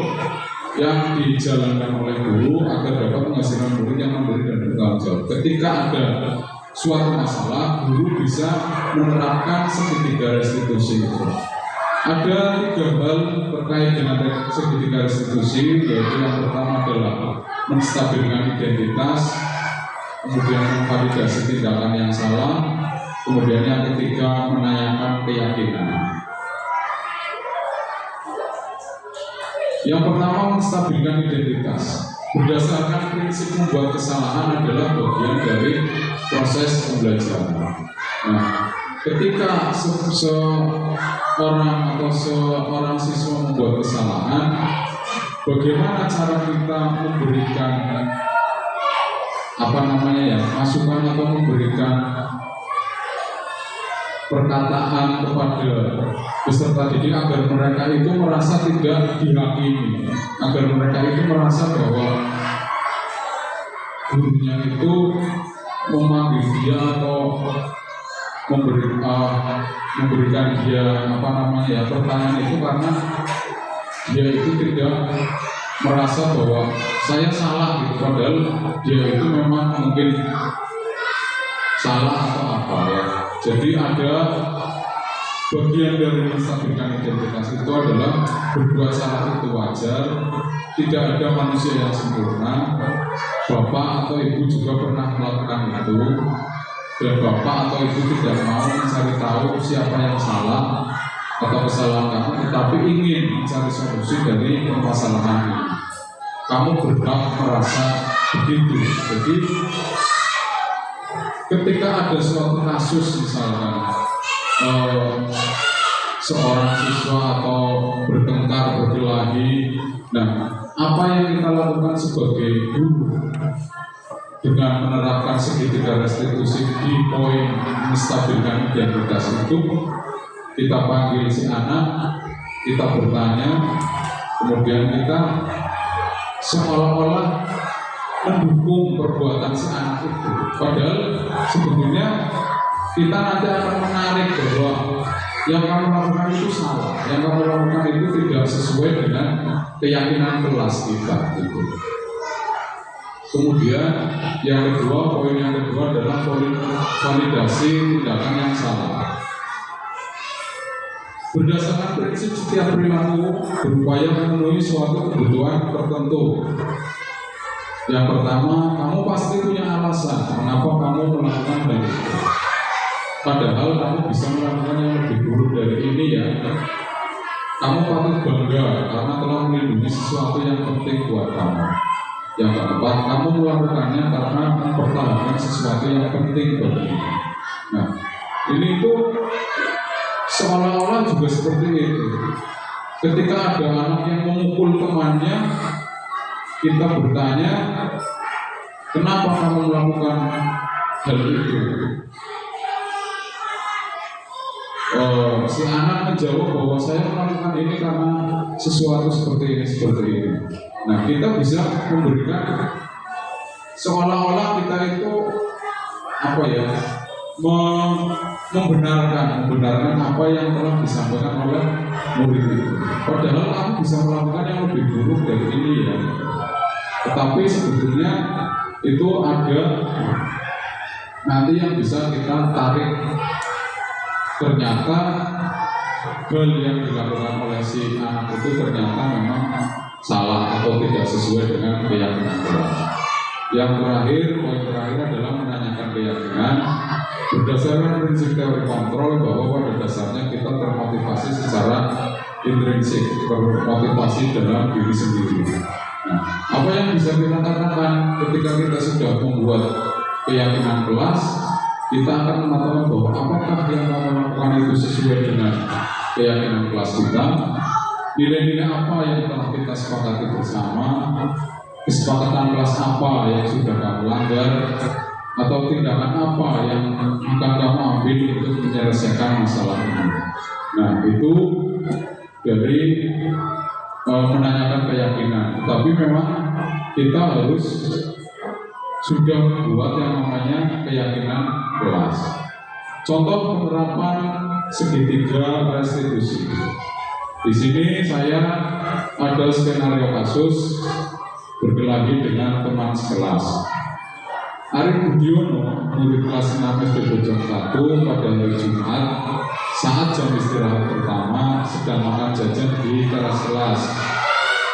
yang dijalankan oleh guru agar dapat menghasilkan murid yang mandiri dan bertanggung jawab. Ketika ada suatu masalah, guru bisa menerapkan segitiga restitusi itu. Ada 3 hal terkait dengan segitiga restitusi, yaitu yang pertama adalah menstabilkan identitas, kemudian memvalidasi tindakan yang salah, kemudian yang ketiga menanyakan keyakinan. Yang pertama, menstabilkan identitas. Berdasarkan prinsip membuat kesalahan adalah bagian dari proses pembelajaran. Nah, ketika seorang siswa membuat kesalahan, bagaimana cara kita memberikan masukan atau memberikan perkataan kepada peserta didik agar mereka itu merasa tidak dihakimi, agar mereka itu merasa bahwa gurunya itu memanggil dia atau memberikan dia pertanyaan itu karena dia itu tidak merasa bahwa saya salah gitu, padahal dia itu memang mungkin salah atau apa ya. Jadi ada bagian dari menstabilkan identitas itu adalah berbuat salah itu wajar, tidak ada manusia yang sempurna. Bapak atau ibu juga pernah melakukan itu, dan bapak atau ibu tidak mau mencari tahu siapa yang salah atau kesalahan kamu, tetapi ingin mencari solusi dari permasalahan ini. Kamu berhak merasa begitu. Jadi ketika ada suatu kasus misalkan seorang siswa atau bertengkar, berkelahi, nah apa yang kita lakukan sebagai guru dengan menerapkan segitiga restitusi di poin menstabilkan identitas itu, kita panggil si anak, kita bertanya, kemudian kita seolah-olah mendukung perbuatan si anak itu, padahal sebetulnya kita nanti akan menarik bahwa yang kamu lakukan itu salah, yang kamu lakukan itu tidak sesuai dengan keyakinan kelas kita itu. Kemudian yang kedua, poin yang kedua adalah validasi tindakan yang salah. Berdasarkan prinsip setiap perilaku berupaya memenuhi suatu kebutuhan tertentu. Yang pertama, kamu pasti punya alasan mengapa kamu melakukan hal itu. Padahal kamu bisa melakukan yang lebih buruk dari ini ya. Kamu patut bangga karena telah melindungi sesuatu yang penting buat kamu. Yang keempat, kamu melakukannya karena mempertahankan sesuatu yang penting bagimu. Nah, ini itu seolah-olah juga seperti itu. Ketika ada anak yang memukul temannya, kita bertanya, kenapa kamu melakukan hal itu? Si anak menjawab bahwa saya melakukan ini karena sesuatu seperti ini. Nah, kita bisa memberikan seolah-olah kita itu membenarkan apa yang telah disampaikan oleh murid itu. Padahal aku bisa melakukan yang lebih buruk dari ini ya. Tetapi sebetulnya itu ada nanti yang bisa kita tarik. Ternyata hal yang dilakukan oleh si anak itu ternyata memang salah atau tidak sesuai dengan keyakinan kelas. Yang terakhir, poin terakhir adalah menanyakan keyakinan berdasarkan prinsip teori kontrol bahwa pada dasarnya kita termotivasi secara intrinsik, termotivasi dalam diri sendiri. Nah, apa yang bisa kita katakan ketika kita sudah membuat keyakinan kelas? Kita akan mengatakan bahwa apakah yang kamu lakukan itu sesuai dengan keyakinan kelas kita, nilai-nilai apa yang telah kita sepakati bersama, kesepakatan kelas apa yang sudah kamu langgar, atau tindakan apa yang akan kamu ambil untuk menyelesaikan masalah ini. Nah, itu dari menanyakan keyakinan. Tapi memang kita harus sudah membuat yang namanya keyakinan kelas. Contoh penerapan segitiga restitusi. Di sini saya ada skenario kasus berkelahi dengan teman sekelas. Arif Budiono, murid kelas 6 SD Bojong 1 pada hari Jumat saat jam istirahat pertama sedang makan jajan di teras kelas.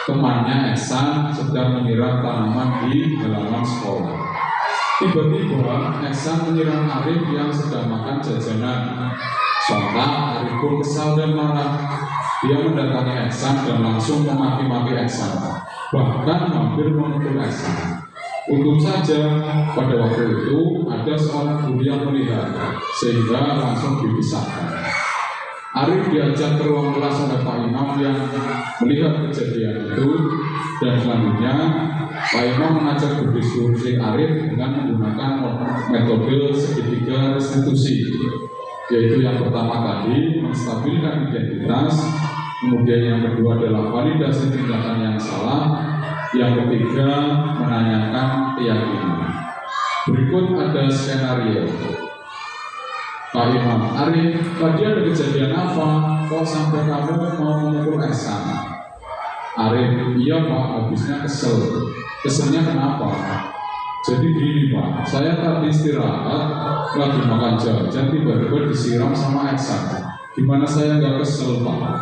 Temannya Eksan sedang menyiram tanaman di halaman sekolah. Tiba-tiba Eksan menyiram Arif yang sedang makan jajanan. Sontak Arif pun kesal dan marah. Dia mendatangi Eksan dan langsung memaki-maki Eksan, bahkan hampir memukul Eksan. Untung saja pada waktu itu ada seorang guru yang melihat, sehingga langsung dipisahkan. Arif diajak ke ruang kelas oleh Pak Imam yang melihat kejadian itu, dan selanjutnya Pak Imam mengajak berdiskusi Arif dengan menggunakan metode segitiga restitusi, yaitu yang pertama tadi menstabilkan identitas, kemudian yang kedua adalah validasi tindakan yang salah, yang ketiga menanyakan keyakinan. Berikut ada skenario. Pak Imam, Arif, tadi ada kejadian apa? Kok sampai kamu mau memukul Eksan? Arif, iya Pak, habisnya kesel. Keselnya kenapa? Jadi gini Pak, saya tadi istirahat lagi makan jajan, tiba-tiba disiram sama Eksan. Gimana saya nggak kesel Pak?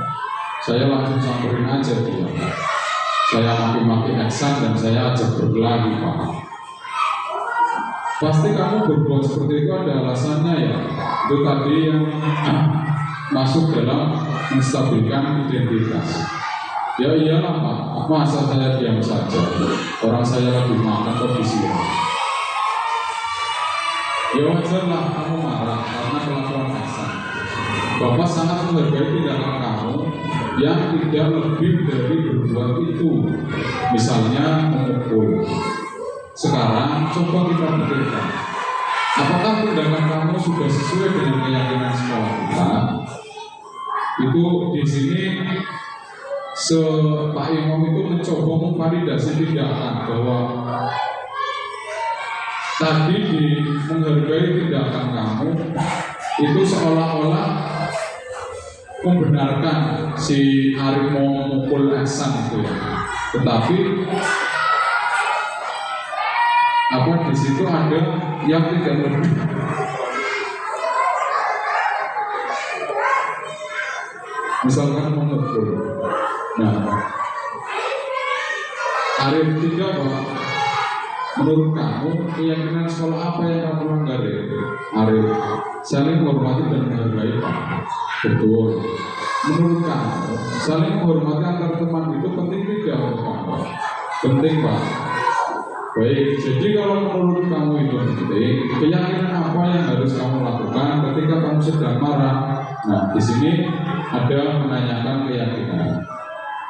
Saya langsung samperin aja dia. Saya maki-maki Aksan dan saya ajak berkelahi Pak. Pasti kamu berbuat seperti itu ada alasannya ya. Itu tadi yang masuk dalam menstabilkan identitas. Ya iyalah Pak, masa saya diam saja? Orang saya lagi makan kok disiram. Ya wajar lah kamu marah karena kelakuan Aksan. Bapak sangat menghargai tindakan kamu yang tidak lebih dari berbuat itu. Misalnya memukul. Sekarang coba kita pikirkan, apakah tindakan kamu sudah sesuai dengan keyakinan sekolah kita? Itu di sini Pak Imam itu mencoba memvalidasi tindakan bahwa tadi menghargai tindakan kamu itu seolah-olah membenarkan si Arif mau memukul Aksan itu ya. Tetapi di situ ada yang tidak lebih. Misalkan memukul. Nah, Arif tidak Pak. Menurut kamu keyakinan sekolah apa yang kamu langgar? Arif, saling menghormati dan menghargai Pak. Betul. Menurut kamu saling menghormati antar teman itu penting tidak menurut kamu? Penting Pak. Baik, jadi kalau menurut kamu itu penting, keyakinan apa yang harus kamu lakukan ketika kamu sedang marah? Nah, di sini ada menanyakan keyakinan.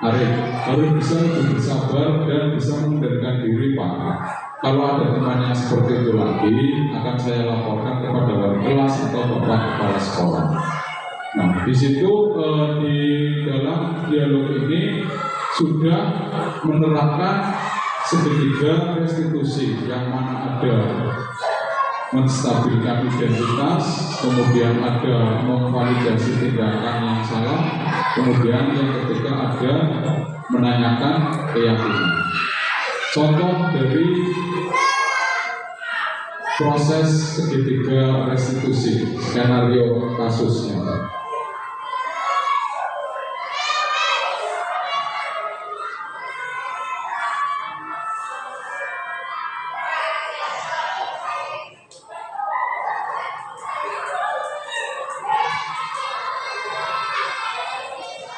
Arif harus bisa lebih bersabar dan bisa mengendalikan diri Pak. Kalau ada teman yang seperti itu lagi, akan saya laporkan kepada wali kelas atau bapak kepala sekolah. Nah, di situ di dalam dialog ini sudah menerapkan segitiga restitusi yang mana ada menstabilkan identitas, kemudian ada memvalidasi tindakan yang salah, kemudian yang ketiga ada menanyakan keyakinan. Contoh dari proses segitiga restitusi, skenario kasusnya.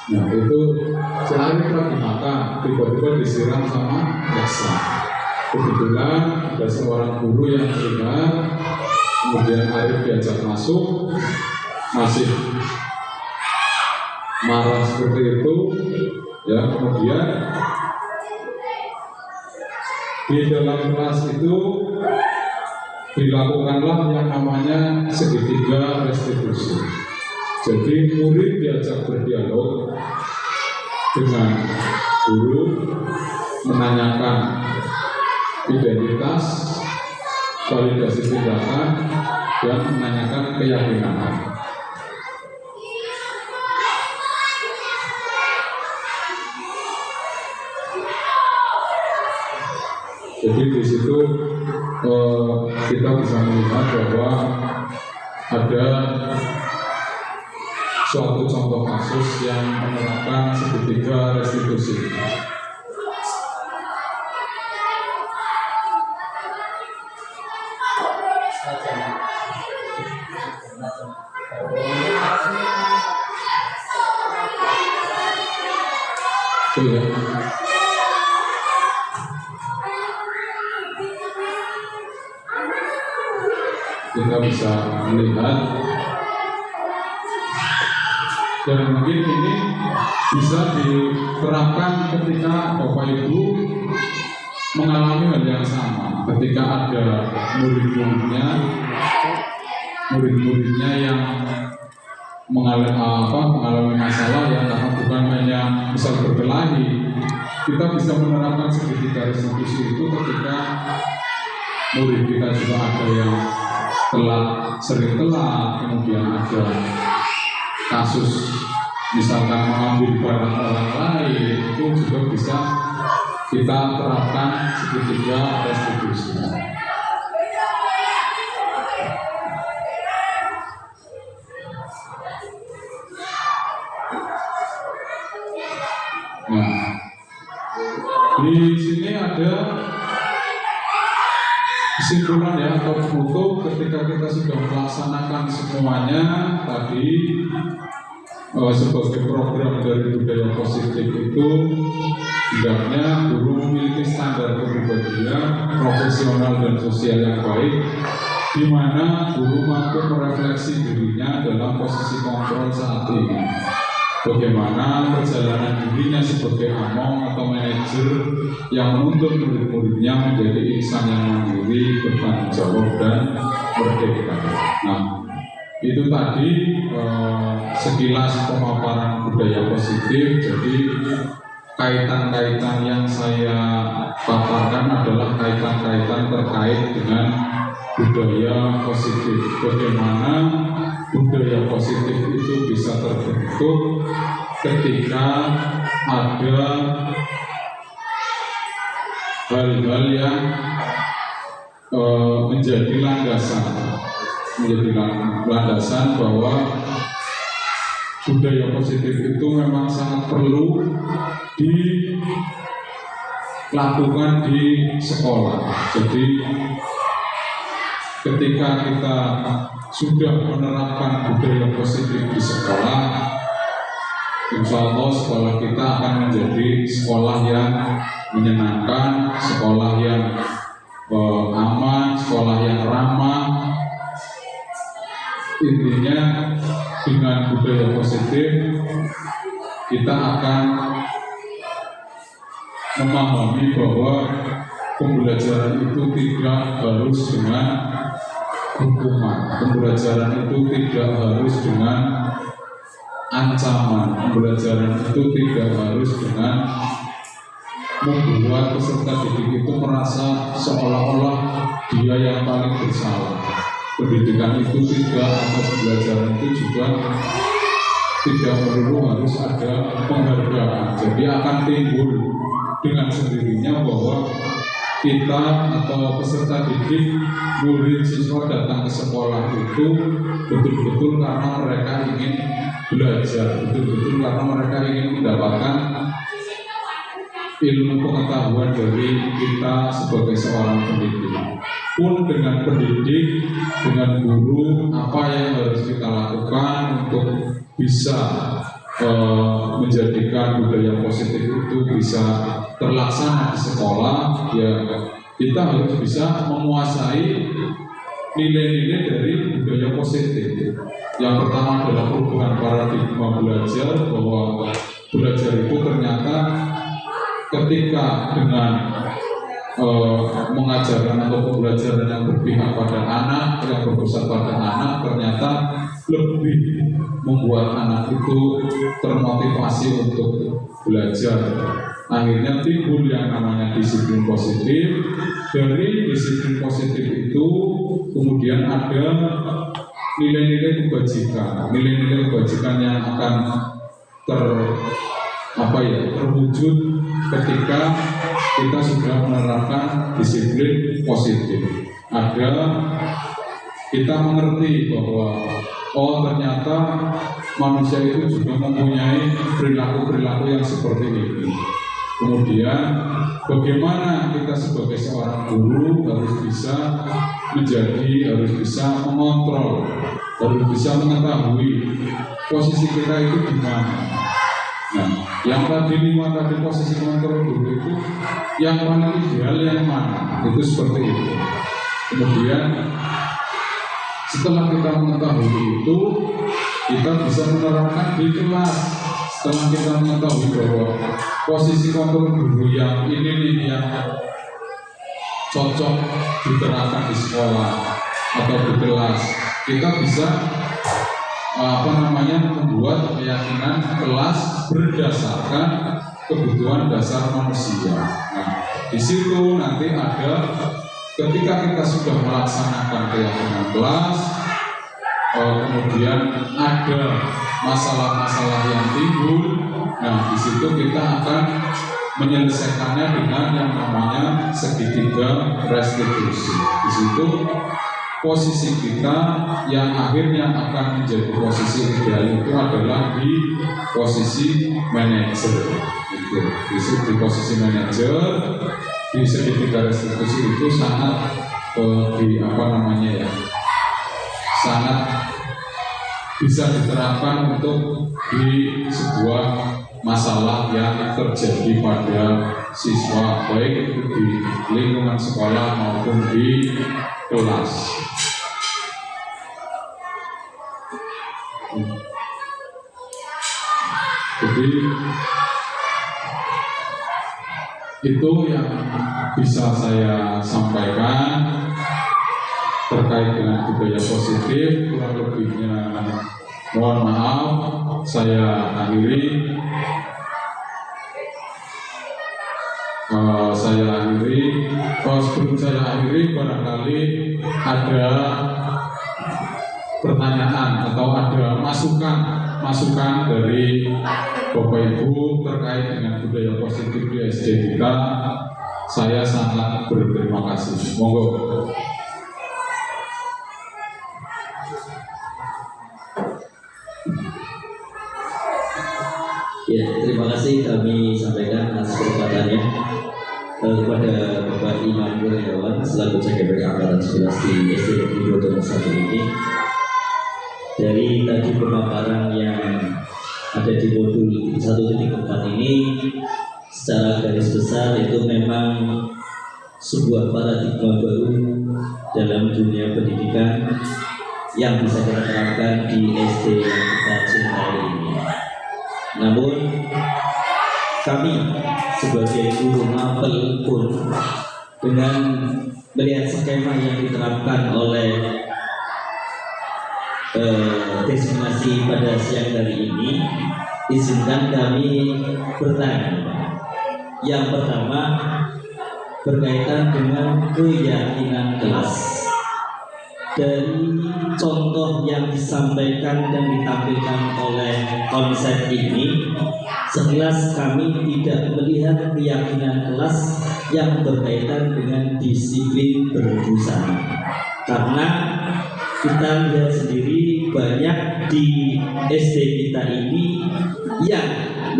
Nah itu sehari lagi makan, tiba-tiba disiram sama Aksan. Kebetulan ada seorang guru yang melihat, kemudian Arif diajak masuk, masih marah seperti itu, ya kemudian di dalam kelas itu dilakukanlah yang namanya segitiga restitusi. Jadi murid diajak berdialog dengan guru, menanyakan identitas, validasi tindakan, dan menanyakan keyakinan. Jadi di situ kita bisa melihat bahwa ada suatu contoh kasus yang menerapkan segitiga restitusi. Ya. Kita bisa melihat dan mungkin ini bisa diterapkan ketika Bapak Ibu mengalami hal yang sama, ketika ada murid-muridnya yang mengalami masalah yang karena bukan hanya misal berkelahi, kita bisa menerapkan segitiga restitusi itu ketika murid kita juga ada yang sering telat, kemudian ada kasus misalkan mengambil barang orang lain, itu juga bisa kita terapkan segitiga restitusi. di sini ada kesimpulan ya atau penutup ketika kita sudah melaksanakan semuanya tadi sebagai program dari budaya positif itu hendaknya guru memiliki standar kepribadian profesional dan sosial yang baik, di mana guru mampu merefleksi dirinya dalam posisi kontrol saat ini. Bagaimana perjalanan dirinya sebagai among atau manajer yang menuntut murid-muridnya menjadi insan yang mandiri, bertanggung jawab dan merdeka. Nah, itu tadi sekilas pemaparan budaya positif. Jadi kaitan-kaitan yang saya paparkan adalah kaitan-kaitan terkait dengan budaya positif. Bagaimana budaya positif itu bisa terbentuk ketika ada hal-hal yang menjadi landasan bahwa budaya positif itu memang sangat perlu dilakukan di sekolah. Jadi ketika kita sudah menerapkan budaya positif di sekolah, insya Allah sekolah kita akan menjadi sekolah yang menyenangkan, sekolah yang aman, sekolah yang ramah. Intinya dengan budaya positif kita akan memahami bahwa pembelajaran itu tidak harus dengan hukuman, pembelajaran itu tidak harus dengan ancaman, pembelajaran itu tidak harus dengan membuat peserta didik itu merasa seolah-olah dia yang paling bersalah. Pendidikan itu tidak, atau pembelajaran itu juga tidak perlu harus ada penghargaan. Jadi akan timbul dengan sendirinya bahwa kita atau peserta didik, murid, siswa datang ke sekolah itu betul-betul karena mereka ingin belajar, betul-betul karena mereka ingin mendapatkan ilmu pengetahuan dari kita sebagai seorang pendidik. Pun dengan pendidik, dengan guru, apa yang harus kita lakukan untuk bisa menjadikan budaya positif itu bisa terlaksana di sekolah, ya kita harus bisa menguasai nilai-nilai dari budaya positif. Yang pertama adalah perubahan paradigma belajar, bahwa belajar itu ternyata ketika dengan mengajarkan atau pembelajaran yang berpihak pada anak, yang berpusat pada anak, ternyata lebih membuat anak itu termotivasi untuk belajar. Akhirnya timbul yang namanya disiplin positif. Dari disiplin positif itu kemudian ada nilai-nilai kebajikan, nilai-nilai kebajikan yang akan terwujud ketika kita sudah menerapkan disiplin positif. Ada kita mengerti bahwa ternyata manusia itu juga mempunyai perilaku-perilaku yang seperti ini. Kemudian bagaimana kita sebagai seorang guru harus bisa mengontrol, harus bisa mengetahui posisi kita itu di mana. Nah, yang tadi posisi kontrol guru itu yang paling ideal yang mana? Itu seperti itu. Kemudian setelah kita mengetahui itu, kita bisa menerapkan di kelas. Setelah kita mengetahui bahwa posisi kontrol guru yang ini nih yang cocok diterapkan di sekolah atau di kelas, kita bisa membuat keyakinan kelas berdasarkan kebutuhan dasar manusia. Nah, di situ nanti ada ketika kita sudah melaksanakan keyakinan kelas, kemudian ada masalah-masalah yang timbul. Nah, di situ kita akan menyelesaikannya dengan yang namanya segitiga restitusi. Di situ posisi kita yang akhirnya akan menjadi posisi ideal itu adalah di posisi manajer. Itu di posisi manajer di segitiga restitusi itu sangat sangat bisa diterapkan untuk di sebuah masalah yang terjadi pada siswa, baik itu di lingkungan sekolah maupun di kelas. Jadi itu yang bisa saya sampaikan terkait dengan budaya positif. Kurang lebihnya mohon maaf, saya akhiri. Sebelum saya akhiri, barangkali ada pertanyaan atau ada masukan dari Bapak Ibu terkait dengan budaya positif di SD kita. Saya sangat berterima kasih. Monggo. Ya, terima kasih kami sampaikan atas kesempatannya kepada Bapak Imam Kurniawan selaku CGPK Angkatan 11 di SD Negeri Broto 1 ini. Dari tadi pemaparan yang ada di modul 1.4 ini secara garis besar itu memang sebuah paradigma baru dalam dunia pendidikan yang bisa kita terapkan di SD yang kita cintai ini. Namun kami sebagai guru mapel pun dengan melihat skema yang diterapkan oleh destinasi pada siang hari ini, izinkan kami bertanya. Yang pertama berkaitan dengan keyakinan kelas. Dari contoh yang disampaikan dan ditampilkan oleh konsep ini, sekilas kami tidak melihat keyakinan kelas yang berkaitan dengan disiplin berbusana. Karena kita lihat sendiri banyak di SD kita ini yang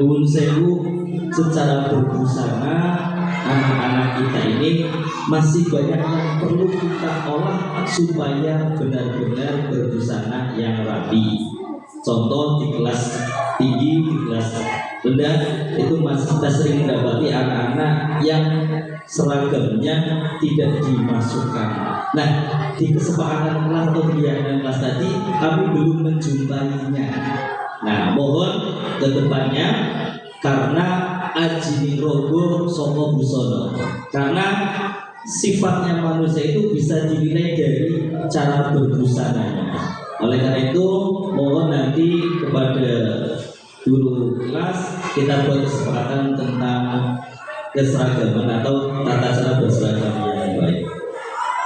nuwun sewu secara berbusana, anak-anak kita ini masih banyak yang perlu kita olah supaya benar-benar berbusana yang rapi. Contoh di kelas tinggi, di kelas rendah itu masih kita sering mendapati anak-anak yang seragamnya tidak dimasukkan. Nah, di kesepakatan kelas atau kegiatan kelas tadi kami belum menjumpainya. Nah, mohon ke depannya, karena aji rogo soko busono, karena sifatnya manusia itu bisa dinilai dari cara berbusananya. Oleh karena itu, mohon nanti kepada guru kelas kita buat kesepakatan tentang keseragaman atau tata cara berseragam yang baik.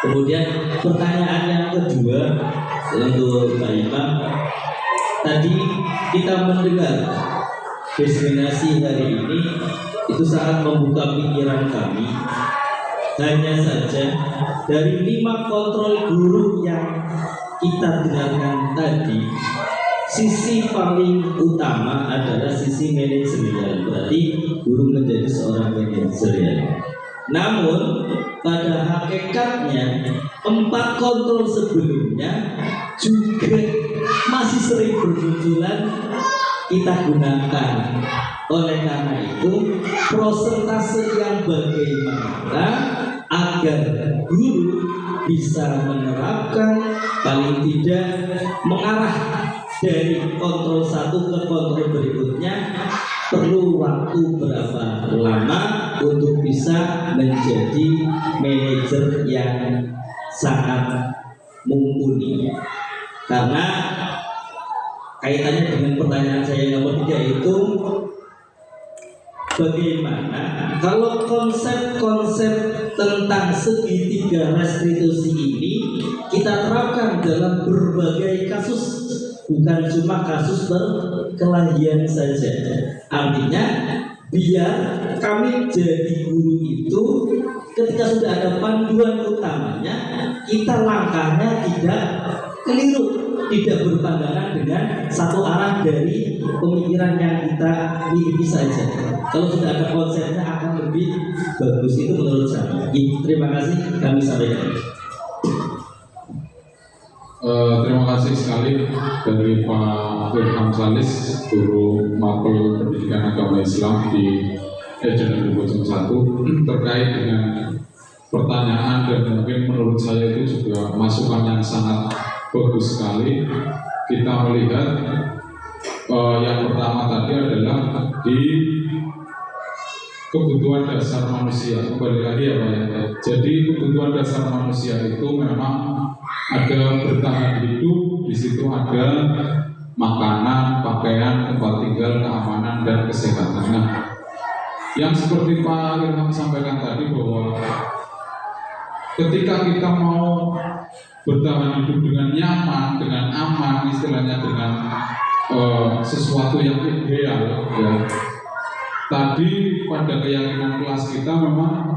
Kemudian pertanyaan yang kedua untuk Pak Imam, tadi kita mendengar destinasi hari ini itu sangat membuka pikiran kami. Hanya saja dari 5 kontrol guru yang kita dengarkan tadi, sisi paling utama adalah sisi manajerial. Berarti guru menjadi seorang manajerial. Namun pada hakikatnya 4 kontrol sebelumnya juga masih sering bermunculan kita gunakan. Oleh karena itu, prosentase yang bagaimana agar guru bisa menerapkan, paling tidak mengarah dari kontrol 1 ke kontrol berikutnya, perlu waktu berapa lama untuk bisa menjadi manajer yang sangat mumpuni. Karena kaitannya dengan pertanyaan saya yang nomor 3 itu, bagaimana kalau konsep-konsep tentang segitiga restitusi ini kita terapkan dalam berbagai kasus, bukan cuma kasus perkelahian saja. Artinya biar kami jadi guru itu ketika sudah ada panduan utamanya, kita langkahnya tidak keliru, tidak berpandangan dengan satu arah dari pemikiran yang kita miliki saja. Kalau sudah ada konsepnya akan lebih bagus, itu menurut saya. Terima kasih, kami sampaikan. Terima kasih sekali dari Pak Ilham Salis, guru Mapel Pendidikan Agama Islam di SD Bojong 1, terkait dengan pertanyaan dan mungkin menurut saya itu juga masukan yang sangat bagus sekali. Kita melihat yang pertama tadi adalah di kebutuhan dasar manusia. Kembali lagi ya Pak ya. Jadi kebutuhan dasar manusia itu memang ada bertahan hidup, di situ ada makanan, pakaian, tempat tinggal, keamanan dan kesehatan. Nah, yang seperti Pak Ilham sampaikan tadi bahwa ketika kita mau bertahan hidup dengan nyaman, dengan aman, istilahnya dengan sesuatu yang ideal, ya. Tadi pada keyakinan kelas kita memang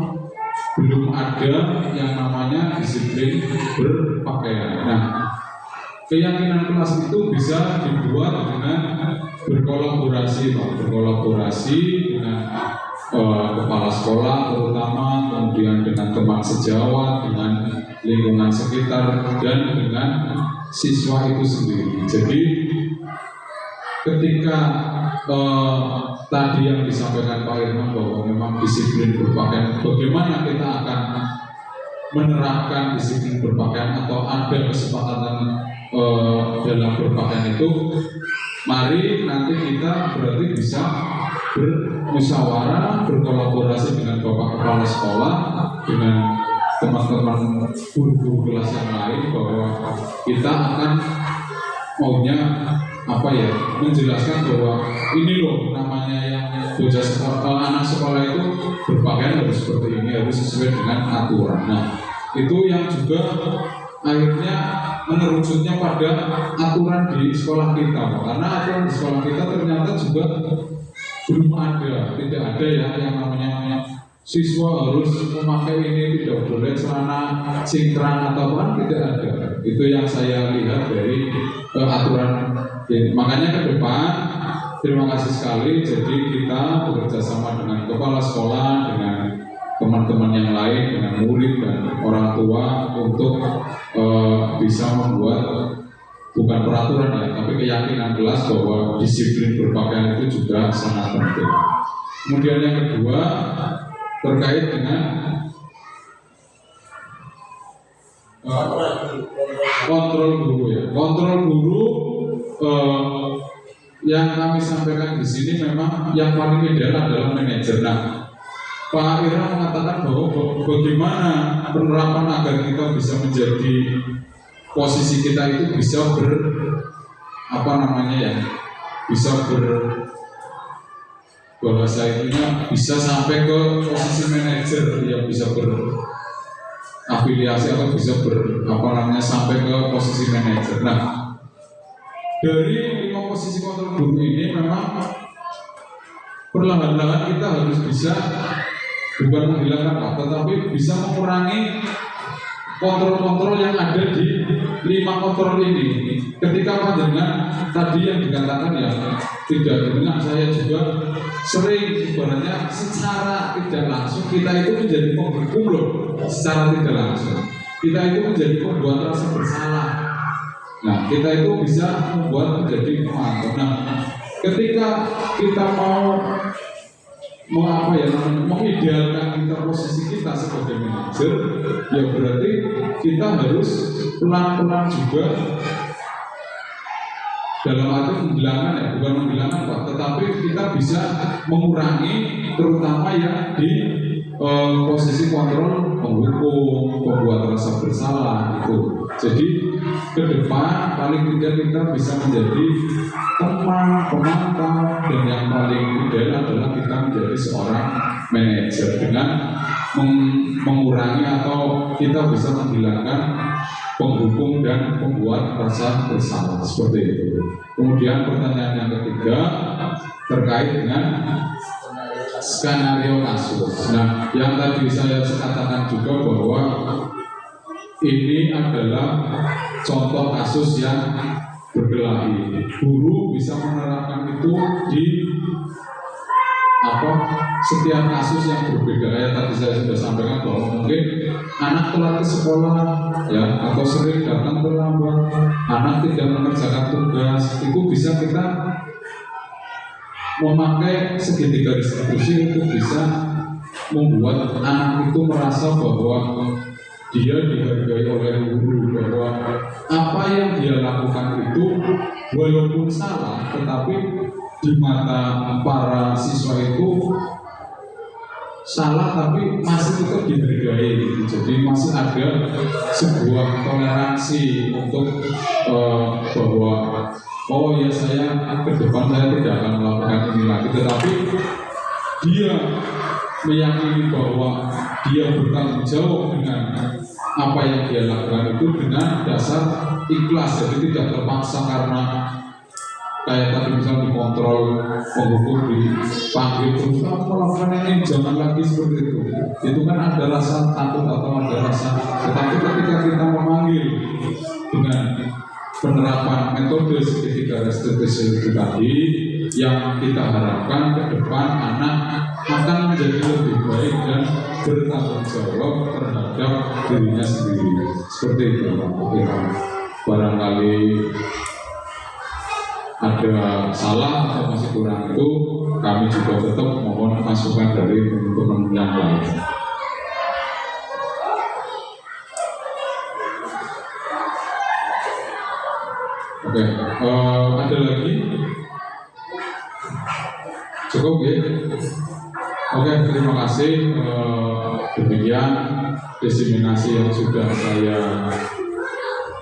belum ada yang namanya disiplin berpakaian. Nah, keyakinan kelas itu bisa dibuat dengan berkolaborasi, Pak. Berkolaborasi dengan kepala sekolah terutama, kemudian dengan teman sejawat, dengan lingkungan sekitar, dan dengan siswa itu sendiri. Jadi ketika tadi yang disampaikan Pak Ilham bahwa memang disiplin berpakaian, bagaimana kita akan menerapkan disiplin berpakaian atau ada kesepakatan dalam berpakaian itu, mari nanti kita berarti bisa bermusyawarah, berkolaborasi dengan Bapak Kepala Sekolah, dengan teman-teman guru-guru kelas yang lain, bahwa kita akan maunya menjelaskan bahwa ini loh namanya yang bocah sekolah, anak sekolah itu berpakaian harus seperti ini, harus sesuai dengan aturan. Nah, itu yang juga akhirnya mengerucutnya pada aturan di sekolah kita, karena aturan di sekolah kita ternyata juga belum ada, tidak ada ya yang namanya siswa harus memakai ini, tidak boleh celana cingkrang atau apa, tidak ada. Itu yang saya lihat dari aturan. Makanya ke depan, terima kasih sekali. Jadi kita bekerja sama dengan kepala sekolah, dengan teman-teman yang lain, dengan murid dan orang tua untuk bisa membuat bukan peraturan ya, tapi keyakinan kelas bahwa disiplin berpakaian itu juga sangat penting. Kemudian yang kedua terkait dengan kontrol guru ya. Kontrol guru yang kami sampaikan di sini memang yang paling ideal adalah manajer. Nah, Pak Ira mengatakan bahwa bagaimana penerapan agar kita bisa menjadi posisi kita itu bisa bisa bahasa itunya bisa sampai ke posisi manajer yang bisa berafiliasi atau bisa sampai ke posisi manajer. Nah, dari 5 posisi kontrol guru ini memang perlahan-lahan kita harus bisa bukan menghilangkan tetapi bisa mengurangi kontrol-kontrol yang ada di 5 kontrol ini. Ketika panjenengan tadi yang dikatakan ya tidak dengar, saya juga sering ibaratnya secara tidak langsung kita itu menjadi penghukum loh, secara tidak langsung kita itu menjadi pembuat rasa bersalah. Nah, kita itu bisa membuat menjadi pengatur. Nah, ketika kita mau mengidealkan kita posisi kita sebagai manajer, ya berarti kita harus pelan-pelan juga dalam arti menghilangkan ya, bukan menghilangkan Pak, tetapi kita bisa mengurangi terutama yang di posisi kontrol penghukum, pembuat rasa bersalah itu. Jadi ke depan paling tidak kita bisa menjadi teman, pemantau, dan yang paling ideal adalah kita menjadi seorang manajer dengan mengurangi atau kita bisa menghilangkan penghukum dan pembuat rasa bersalah seperti itu. Kemudian pertanyaan yang ketiga terkait dengan skenario kasus. Nah, yang tadi saya katakan juga bahwa ini adalah contoh kasus yang berkelahi. Guru bisa menerapkan itu di setiap kasus yang berbeda. Kayak tadi saya sudah sampaikan bahwa mungkin anak telat ke sekolah ya, atau sering datang terlambat, anak tidak mengerjakan tugas, itu bisa kita memakai segitiga distribusi untuk bisa membuat anak itu merasa bahwa dia dihargai oleh guru, bahwa apa yang dia lakukan itu walaupun salah, tetapi di mata para siswa itu salah tapi masih tetap dihargai. Jadi masih ada sebuah toleransi untuk bahwa oh ya, saya ke depan saya tidak akan melakukan ini lagi, tetapi dia meyakini bahwa dia bertanggung jawab dengan apa yang dia lakukan itu dengan dasar ikhlas. Jadi tidak terpaksa karena kayak tadi misalnya dikontrol, menghukum, dipanggil terus kamu melakukan ini, jangan lagi seperti itu. Itu kan ada rasa takut atau ada rasa, tetapi ketika kita memanggil dengan penerapan metode segitiga restitusi itu tadi, yang kita harapkan ke depan anak akan menjadi lebih baik dan bertanggung jawab terhadap dirinya sendiri. Seperti itu Pak. Barangkali ada salah atau masih kurang itu, kami juga tetap mohon masukan dari teman-teman yang lain. Oke, ada lagi? Cukup ya? Oke, terima kasih. Demikian diseminasi yang sudah saya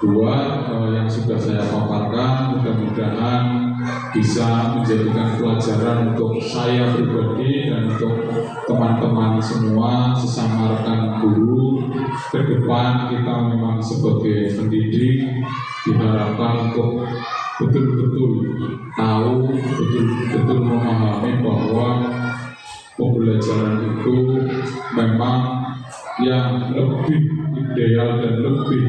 buat, yang sudah saya paparkan, mudah-mudahan bisa menjadikan pelajaran untuk saya pribadi dan untuk teman-teman semua sesama rekan guru. Ke depan kita memang sebagai pendidik diharapkan untuk betul-betul tahu, betul-betul memahami bahwa pembelajaran itu memang yang lebih ideal dan lebih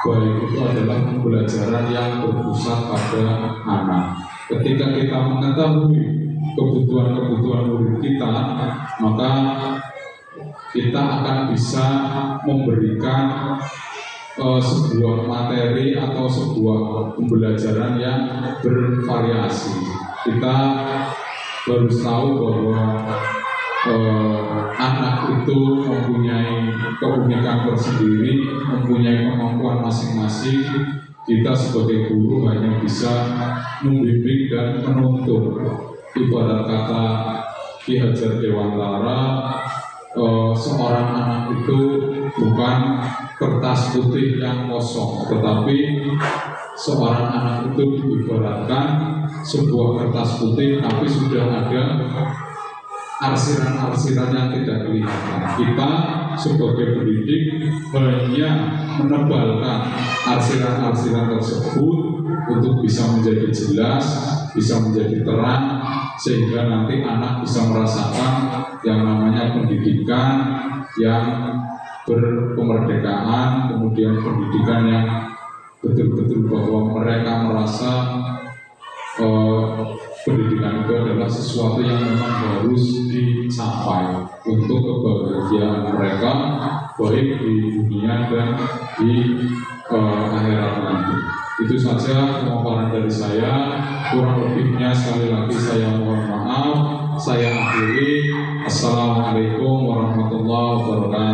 baik itu adalah pembelajaran yang berpusat pada anak. Ketika kita mengetahui kebutuhan-kebutuhan murid kita, maka kita akan bisa memberikan sebuah materi atau sebuah pembelajaran yang bervariasi. Kita harus tahu bahwa anak itu mempunyai keunikan tersendiri, mempunyai kemampuan masing-masing. Kita sebagai guru hanya bisa membimbing dan menuntun. Ibarat kata Ki Hajar Dewantara, seorang anak itu bukan kertas putih yang kosong, tetapi seorang anak itu diibaratkan sebuah kertas putih tapi sudah ada arsiran-arsiran yang tidak kelihatan. Kita sebagai pendidik hanya menebalkan arsiran-arsiran tersebut untuk bisa menjadi jelas, bisa menjadi terang, sehingga nanti anak bisa merasakan yang namanya pendidikan yang berkemerdekaan, kemudian pendidikan yang betul-betul bahwa mereka merasa pendidikan itu adalah sesuatu yang memang harus dicapai untuk kebahagiaan mereka baik di dunia dan di akhirat nanti. Itu saja pemaparan dari saya. Kurang lebihnya sekali lagi saya mohon maaf. Saya akhiri. Assalamualaikum warahmatullahi wabarakatuh.